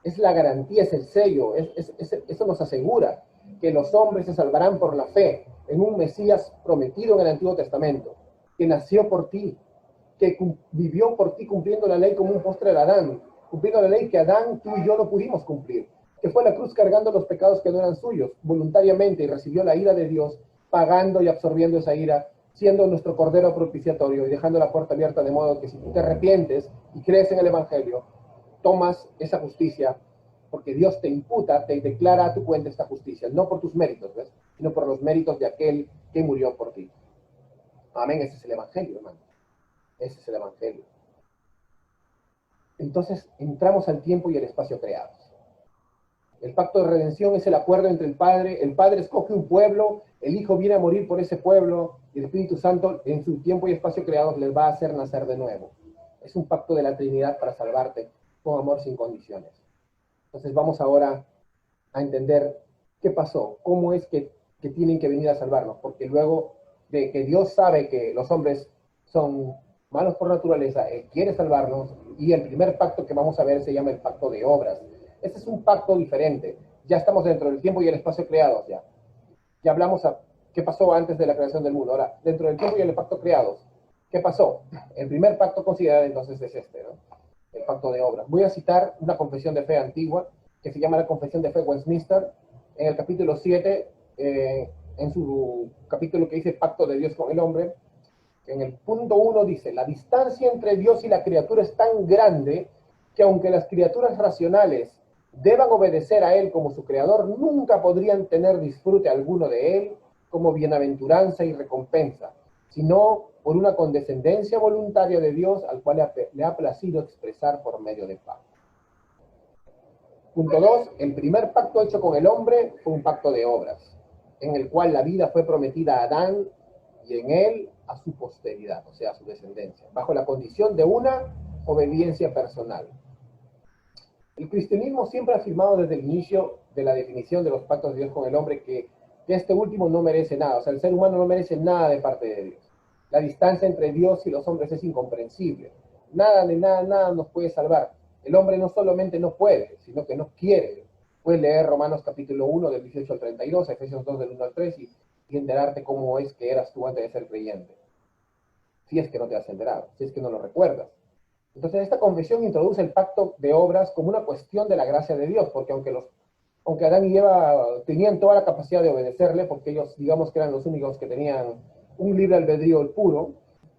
A: Es la garantía, es el sello, eso nos asegura que los hombres se salvarán por la fe en un Mesías prometido en el Antiguo Testamento, que nació por ti, que vivió por ti cumpliendo la ley como un postre de Adán, cumpliendo la ley que Adán, tú y yo no pudimos cumplir, que fue a la cruz cargando los pecados que no eran suyos, voluntariamente, y recibió la ira de Dios, pagando y absorbiendo esa ira, siendo nuestro cordero propiciatorio y dejando la puerta abierta, de modo que si tú te arrepientes y crees en el Evangelio, tomas esa justicia, porque Dios te imputa, te declara a tu cuenta esta justicia, no por tus méritos, ¿ves? Sino por los méritos de aquel que murió por ti. Amén, ese es el Evangelio, hermano. Ese es el Evangelio. Entonces, entramos al tiempo y el espacio creados. El pacto de redención es el acuerdo entre el Padre escoge un pueblo, el Hijo viene a morir por ese pueblo, y el Espíritu Santo, en su tiempo y espacio creados, les va a hacer nacer de nuevo. Es un pacto de la Trinidad para salvarte con amor sin condiciones. Entonces vamos ahora a entender qué pasó, cómo es que tienen que venir a salvarnos, porque luego de que Dios sabe que los hombres son malos por naturaleza, Él quiere salvarnos, y el primer pacto que vamos a ver se llama el pacto de obras. Este es un pacto diferente. Ya estamos dentro del tiempo y el espacio creados ya. Ya hablamos a qué pasó antes de la creación del mundo. Ahora, dentro del tiempo y el pacto creados, ¿qué pasó? El primer pacto considerado entonces es este, ¿no? El pacto de obras. Voy a citar una confesión de fe antigua que se llama la Confesión de Fe Westminster, en el capítulo 7, en su capítulo que dice Pacto de Dios con el hombre. En el punto 1 dice: la distancia entre Dios y la criatura es tan grande que aunque las criaturas racionales deban obedecer a Él como su creador, nunca podrían tener disfrute alguno de Él como bienaventuranza y recompensa, sino por una condescendencia voluntaria de Dios al cual le ha placido expresar por medio del pacto. Punto 2, el primer pacto hecho con el hombre fue un pacto de obras, en el cual la vida fue prometida a Adán y en él a su posteridad, o sea, a su descendencia, bajo la condición de una obediencia personal. El cristianismo siempre ha afirmado desde el inicio de la definición de los pactos de Dios con el hombre que este último no merece nada, o sea, el ser humano no merece nada de parte de Dios. La distancia entre Dios y los hombres es incomprensible. Nada de nada nos puede salvar. El hombre no solamente no puede, sino que no quiere. Puedes leer Romanos capítulo 1 del 18 al 32, Efesios 2 del 1 al 3 y enterarte cómo es que eras tú antes de ser creyente. Si es que no te has enterado, si es que no lo recuerdas. Entonces esta confesión introduce el pacto de obras como una cuestión de la gracia de Dios, porque aunque Adán y Eva tenían toda la capacidad de obedecerle, porque ellos digamos que eran los únicos que tenían un libre albedrío puro,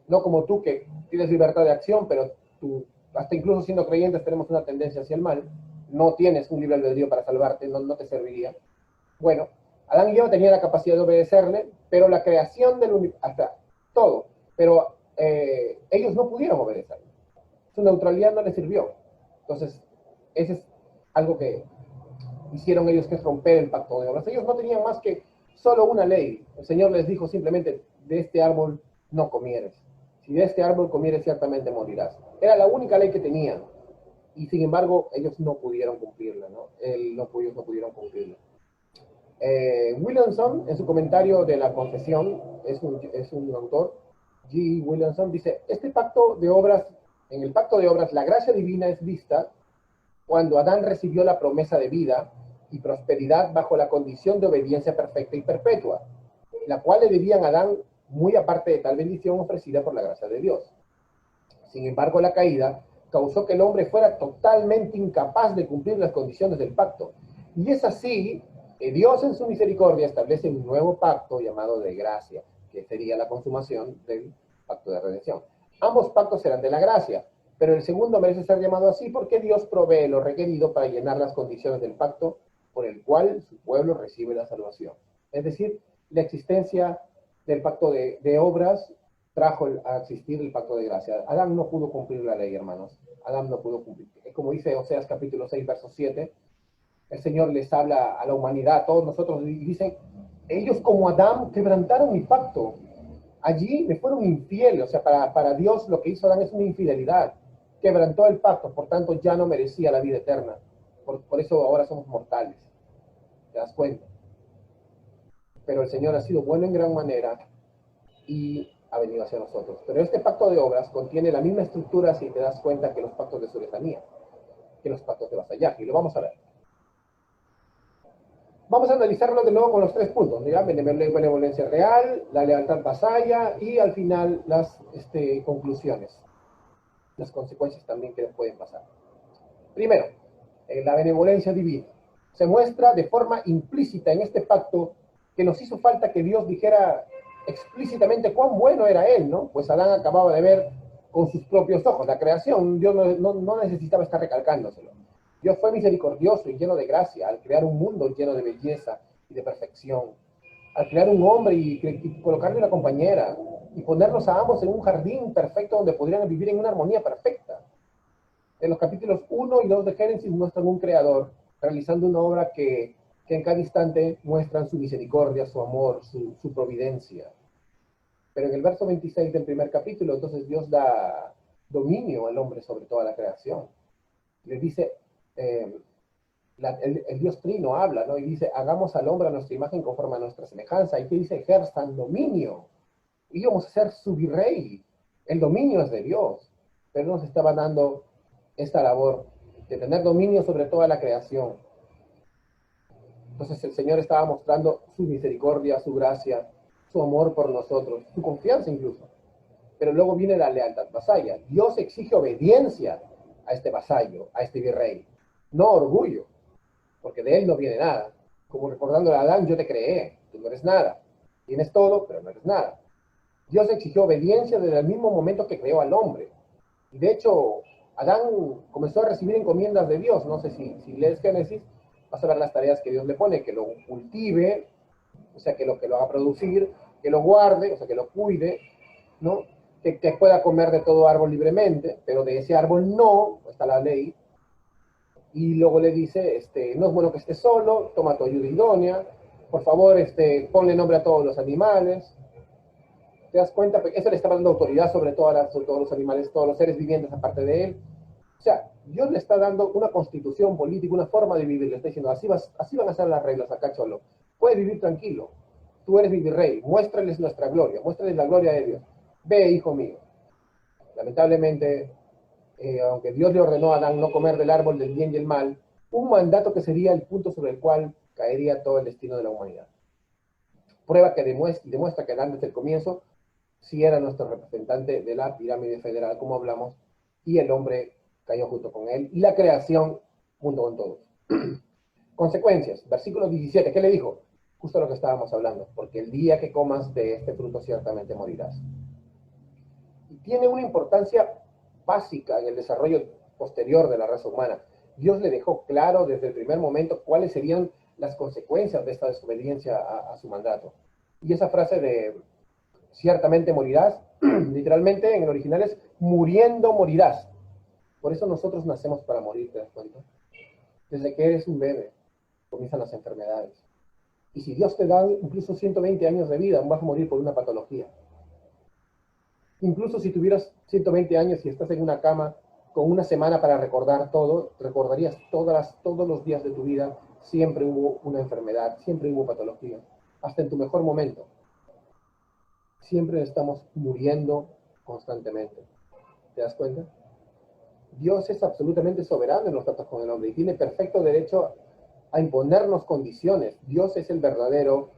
A: no como tú que tienes libertad de acción, pero tú, hasta incluso siendo creyentes, tenemos una tendencia hacia el mal, no tienes un libre albedrío para salvarte, no te serviría. Bueno, Adán y Eva tenían la capacidad de obedecerle, pero la creación del universo, hasta todo, pero ellos no pudieron obedecerle. Su neutralidad no les sirvió. Entonces, ese es algo que hicieron ellos, que es romper el pacto de obras. Ellos no tenían más que solo una ley. El Señor les dijo simplemente: de este árbol no comieres. Si de este árbol comieres, ciertamente morirás. Era la única ley que tenían. Y sin embargo, ellos no pudieron cumplirla, ¿no? Ellos no pudieron cumplirla. Williamson, en su comentario de la confesión, es un autor, G. Williamson, dice: este pacto de obras, en el pacto de obras, la gracia divina es vista cuando Adán recibió la promesa de vida y prosperidad bajo la condición de obediencia perfecta y perpetua, la cual le debían a Adán muy aparte de tal bendición ofrecida por la gracia de Dios. Sin embargo, la caída causó que el hombre fuera totalmente incapaz de cumplir las condiciones del pacto. Y es así que Dios en su misericordia establece un nuevo pacto llamado de gracia, que sería la consumación del pacto de redención. Ambos pactos serán de la gracia, pero el segundo merece ser llamado así porque Dios provee lo requerido para llenar las condiciones del pacto por el cual su pueblo recibe la salvación. Es decir, la existencia del pacto de obras trajo a existir el pacto de gracia. Adán no pudo cumplir la ley, hermanos. Adán no pudo cumplir. Como dice Oseas capítulo 6, verso 7, el Señor les habla a la humanidad, a todos nosotros, y dicen: ellos como Adán quebrantaron mi pacto. Allí me fueron infieles. O sea, para Dios lo que hizo Adán es una infidelidad. Quebrantó el pacto, por tanto ya no merecía la vida eterna. Por eso ahora somos mortales. ¿Te das cuenta? Pero el Señor ha sido bueno en gran manera y ha venido hacia nosotros. Pero este pacto de obras contiene la misma estructura, si te das cuenta, que los pactos de su lejanía. que los pactos de vasallaje. Y lo vamos a ver. Vamos a analizarlo de nuevo con los 3 puntos, ¿ya? Benevolencia real, la lealtad vasalla y al final las conclusiones, las consecuencias también que pueden pasar. Primero, la benevolencia divina. Se muestra de forma implícita en este pacto que nos hizo falta que Dios dijera explícitamente cuán bueno era Él, ¿no? Pues Adán acababa de ver con sus propios ojos la creación. Dios no necesitaba estar recalcándoselo. Dios fue misericordioso y lleno de gracia al crear un mundo lleno de belleza y de perfección. Al crear un hombre y colocarle una compañera y ponerlos a ambos en un jardín perfecto donde podrían vivir en una armonía perfecta. En los capítulos 1 y 2 de Génesis muestran un creador realizando una obra que en cada instante muestran su misericordia, su amor, su providencia. Pero en el verso 26 del primer capítulo, entonces Dios da dominio al hombre sobre toda la creación. Le dice, el Dios Trino habla, ¿no? Y dice, hagamos al hombre a nuestra imagen conforme a nuestra semejanza. Y que dice, ejerzan dominio. Y íbamos a ser su virrey. El dominio es de Dios. Pero nos estaba dando esta labor de tener dominio sobre toda la creación. Entonces el Señor estaba mostrando su misericordia, su gracia, su amor por nosotros, su confianza incluso. Pero luego viene la lealtad vasalla. Dios exige obediencia a este vasallo, a este virrey, no orgullo, porque de él no viene nada. Como recordándole a Adán, yo te creé, tú no eres nada. Tienes todo, pero no eres nada. Dios exigió obediencia desde el mismo momento que creó al hombre. Y de hecho, Adán comenzó a recibir encomiendas de Dios. No sé si lees Génesis, vas a ver las tareas que Dios le pone, que lo cultive, o sea, que lo haga producir, que lo guarde, o sea, que lo cuide, ¿no? Que pueda comer de todo árbol libremente, pero de ese árbol no, está la ley. Y luego le dice, no es bueno que estés solo, toma tu ayuda idónea, por favor, ponle nombre a todos los animales. ¿Te das cuenta? Eso le está dando autoridad sobre todos los animales, todos los seres vivientes aparte de él. O sea, Dios le está dando una constitución política, una forma de vivir. Le está diciendo, así van a ser las reglas acá, cholo. Puedes vivir tranquilo. Tú eres mi virrey. Muéstrales nuestra gloria. Muéstrales la gloria de Dios. Ve, hijo mío. Lamentablemente, aunque Dios le ordenó a Adán no comer del árbol del bien y el mal, un mandato que sería el punto sobre el cual caería todo el destino de la humanidad. Prueba que demuestra que Adán desde el comienzo sí era nuestro representante de la pirámide federal, como hablamos, y el hombre cayó junto con él, y la creación junto con todos. Consecuencias, versículo 17, ¿qué le dijo? Justo lo que estábamos hablando, porque el día que comas de este fruto ciertamente morirás. Y tiene una importancia básica en el desarrollo posterior de la raza humana. Dios le dejó claro desde el primer momento cuáles serían las consecuencias de esta desobediencia a su mandato. Y esa frase de ciertamente morirás, literalmente en el original es muriendo morirás. Por eso nosotros nacemos para morir, ¿te das cuenta? Desde que eres un bebé comienzan las enfermedades. Y si Dios te da incluso 120 años de vida, vas a morir por una patología. Incluso si tuvieras 120 años y estás en una cama con una semana para recordar todo, recordarías todos los días de tu vida, siempre hubo una enfermedad, siempre hubo patología, hasta en tu mejor momento. Siempre estamos muriendo constantemente. ¿Te das cuenta? Dios es absolutamente soberano en los tratos con el hombre y tiene perfecto derecho a imponernos condiciones. Dios es el verdadero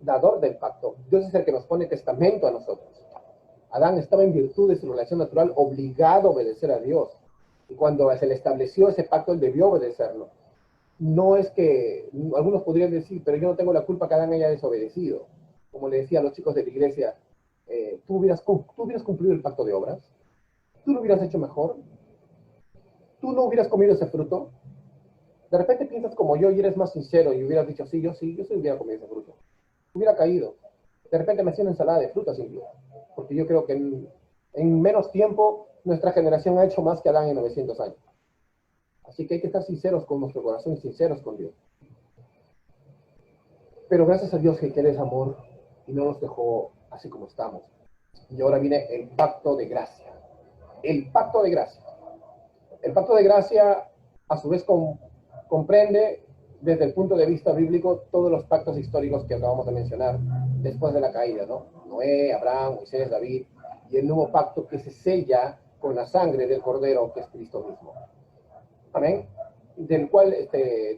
A: dador del pacto. Dios es el que nos pone testamento a nosotros. Adán estaba en virtud de su relación natural obligado a obedecer a Dios. Y cuando se le estableció ese pacto, él debió obedecerlo. No es que, algunos podrían decir, pero yo no tengo la culpa que Adán haya desobedecido. Como le decía a los chicos de la iglesia, ¿tú hubieras cumplido el pacto de obras? ¿Tú lo hubieras hecho mejor? ¿Tú no hubieras comido ese fruto? De repente piensas como yo y eres más sincero y hubieras dicho, yo sí hubiera comido ese fruto. Hubiera caído. De repente me hacía una ensalada de frutas incluso. Porque yo creo que en menos tiempo nuestra generación ha hecho más que Adán en 900 años. Así que hay que estar sinceros con nuestro corazón y sinceros con Dios. Pero gracias a Dios que Él es amor y no nos dejó así como estamos. Y ahora viene el pacto de gracia. El pacto de gracia. El pacto de gracia, a su vez, comprende desde el punto de vista bíblico todos los pactos históricos que acabamos de mencionar después de la caída, ¿no? Noé, Abraham, Moisés, David, y el nuevo pacto que se sella con la sangre del Cordero, que es Cristo mismo. Amén. Del cual,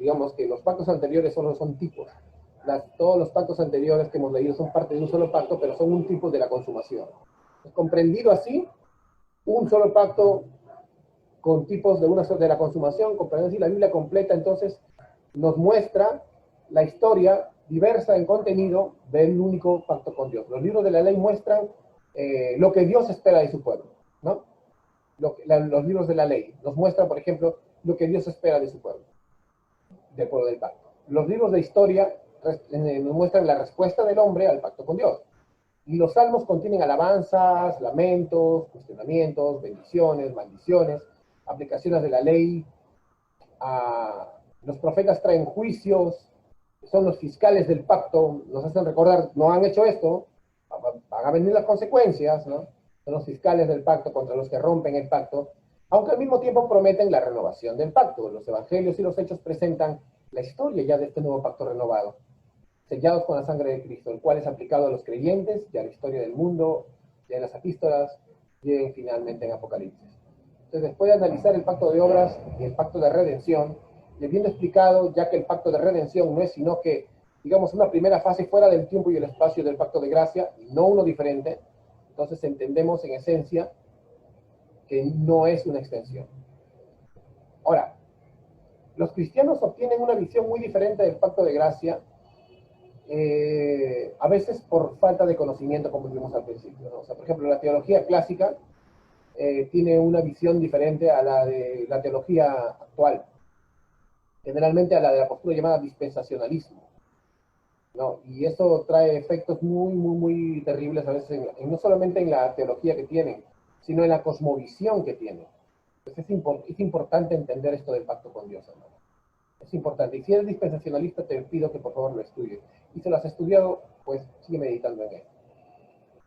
A: digamos que los pactos anteriores solo son tipos. Todos los pactos anteriores que hemos leído son parte de un solo pacto, pero son un tipo de la consumación. Comprendido así, un solo pacto con tipos de la consumación, comprendido así, la Biblia completa entonces nos muestra la historia diversa en contenido del único pacto con Dios. Los libros de la ley muestran lo que Dios espera de su pueblo, ¿no? Los libros de la ley nos muestran, por ejemplo, lo que Dios espera de su pueblo, del pueblo del pacto. Los libros de historia nos muestran la respuesta del hombre al pacto con Dios. Y los salmos contienen alabanzas, lamentos, cuestionamientos, bendiciones, maldiciones, aplicaciones de la ley. Los profetas traen juicios, son los fiscales del pacto, nos hacen recordar, no han hecho esto, van a venir las consecuencias, ¿no? Son los fiscales del pacto contra los que rompen el pacto, aunque al mismo tiempo prometen la renovación del pacto. Los evangelios y los hechos presentan la historia ya de este nuevo pacto renovado, sellados con la sangre de Cristo, el cual es aplicado a los creyentes y a la historia del mundo, y en las epístolas, y finalmente en Apocalipsis. Entonces, después de analizar el pacto de obras y el pacto de redención, y habiendo explicado ya que el pacto de redención no es sino que, digamos, una primera fase fuera del tiempo y el espacio del pacto de gracia, y no uno diferente, entonces entendemos en esencia que no es una extensión. Ahora, los cristianos obtienen una visión muy diferente del pacto de gracia, a veces por falta de conocimiento, como vimos al principio, ¿no? O sea, por ejemplo, la teología clásica tiene una visión diferente a la de la teología actual, generalmente a la de la postura llamada dispensacionalismo, ¿no? Y eso trae efectos muy, muy, muy terribles a veces, no solamente en la teología que tienen, sino en la cosmovisión que tienen. Entonces es importante entender esto del pacto con Dios, hermano. Es importante. Y si eres dispensacionalista, te pido que por favor lo estudies. Y si lo has estudiado, pues sigue meditando en él.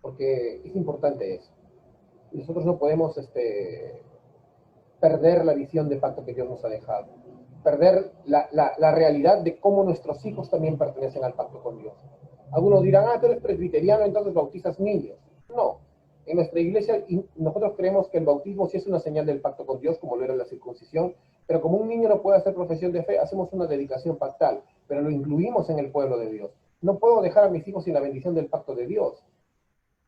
A: Porque es importante eso. Nosotros no podemos perder la visión de pacto que Dios nos ha dejado. Perder la realidad de cómo nuestros hijos también pertenecen al pacto con Dios. Algunos dirán, tú eres presbiteriano, entonces bautizas niños. No. En nuestra iglesia, nosotros creemos que el bautismo sí es una señal del pacto con Dios, como lo era la circuncisión, pero como un niño no puede hacer profesión de fe, hacemos una dedicación pactal, pero lo incluimos en el pueblo de Dios. No puedo dejar a mis hijos sin la bendición del pacto de Dios.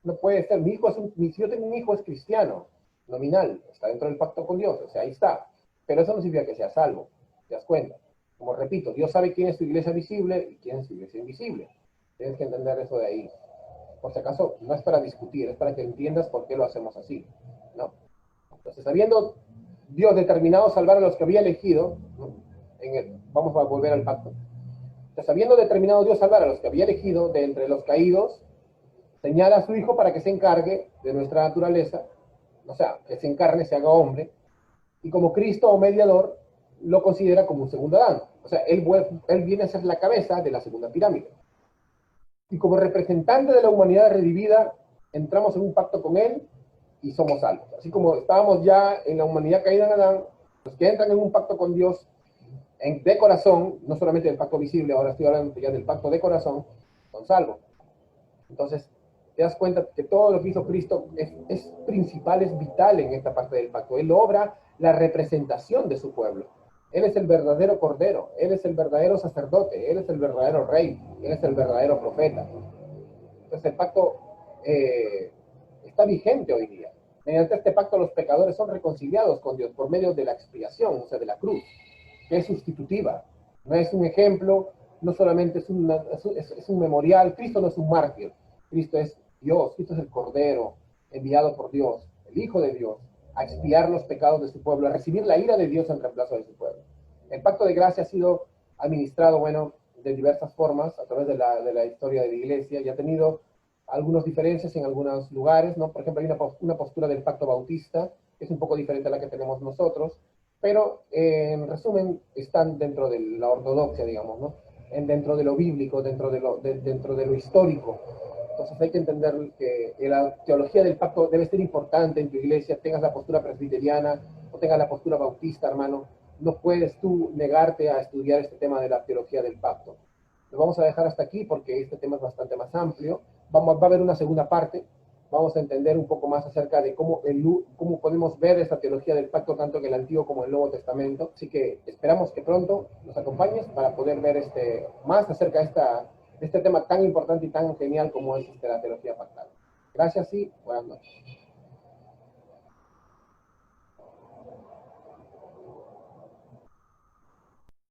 A: No puede ser. Si yo tengo un hijo, es cristiano, nominal, está dentro del pacto con Dios, o sea, ahí está. Pero eso no significa que sea salvo, ¿te das cuenta? Como repito, Dios sabe quién es tu iglesia visible y quién es tu iglesia invisible. Tienes que entender eso de ahí. Por si acaso, no es para discutir, es para que entiendas por qué lo hacemos así, ¿no? Entonces, habiendo Dios determinado salvar a los que había elegido, ¿no? Vamos a volver al pacto. Entonces, habiendo determinado Dios salvar a los que había elegido de entre los caídos, señala a su Hijo para que se encargue de nuestra naturaleza, o sea, que se encarne, se haga hombre, y como Cristo o mediador, lo considera como un segundo Adán. O sea, él viene a ser la cabeza de la segunda pirámide. Y como representante de la humanidad redimida, entramos en un pacto con él y somos salvos. Así como estábamos ya en la humanidad caída en Adán, los que entran en un pacto con Dios de corazón, no solamente del pacto visible, ahora estoy hablando ya del pacto de corazón, son salvos. Entonces, te das cuenta que todo lo que hizo Cristo es principal, es vital en esta parte del pacto. Él obra la representación de su pueblo. Él es el verdadero cordero, Él es el verdadero sacerdote, Él es el verdadero rey, Él es el verdadero profeta. Entonces el pacto está vigente hoy día. Mediante este pacto los pecadores son reconciliados con Dios por medio de la expiación, o sea, de la cruz, que es sustitutiva. No es un ejemplo, no solamente es un memorial. Cristo no es un mártir. Cristo es Dios, Cristo es el Cordero enviado por Dios, el Hijo de Dios, a expiar los pecados de su pueblo, a recibir la ira de Dios en reemplazo de su pueblo. El pacto de gracia ha sido administrado, bueno, de diversas formas a través de la historia de la iglesia y ha tenido algunas diferencias en algunos lugares, ¿no? Por ejemplo, hay una postura del pacto bautista, que es un poco diferente a la que tenemos nosotros, pero en resumen están dentro de la ortodoxia, digamos, ¿no? Dentro de lo bíblico, dentro de lo histórico. Entonces hay que entender que la teología del pacto debe ser importante en tu iglesia, tengas la postura presbiteriana o tengas la postura bautista, hermano. No puedes tú negarte a estudiar este tema de la teología del pacto. Lo vamos a dejar hasta aquí porque este tema es bastante más amplio. Va a haber una segunda parte vamos a entender un poco más acerca de cómo podemos ver esta teología del pacto tanto en el Antiguo como en el Nuevo Testamento. Así que esperamos que pronto nos acompañes para poder ver más acerca de este tema tan importante y tan genial como es la teología pactal. Gracias y buenas noches.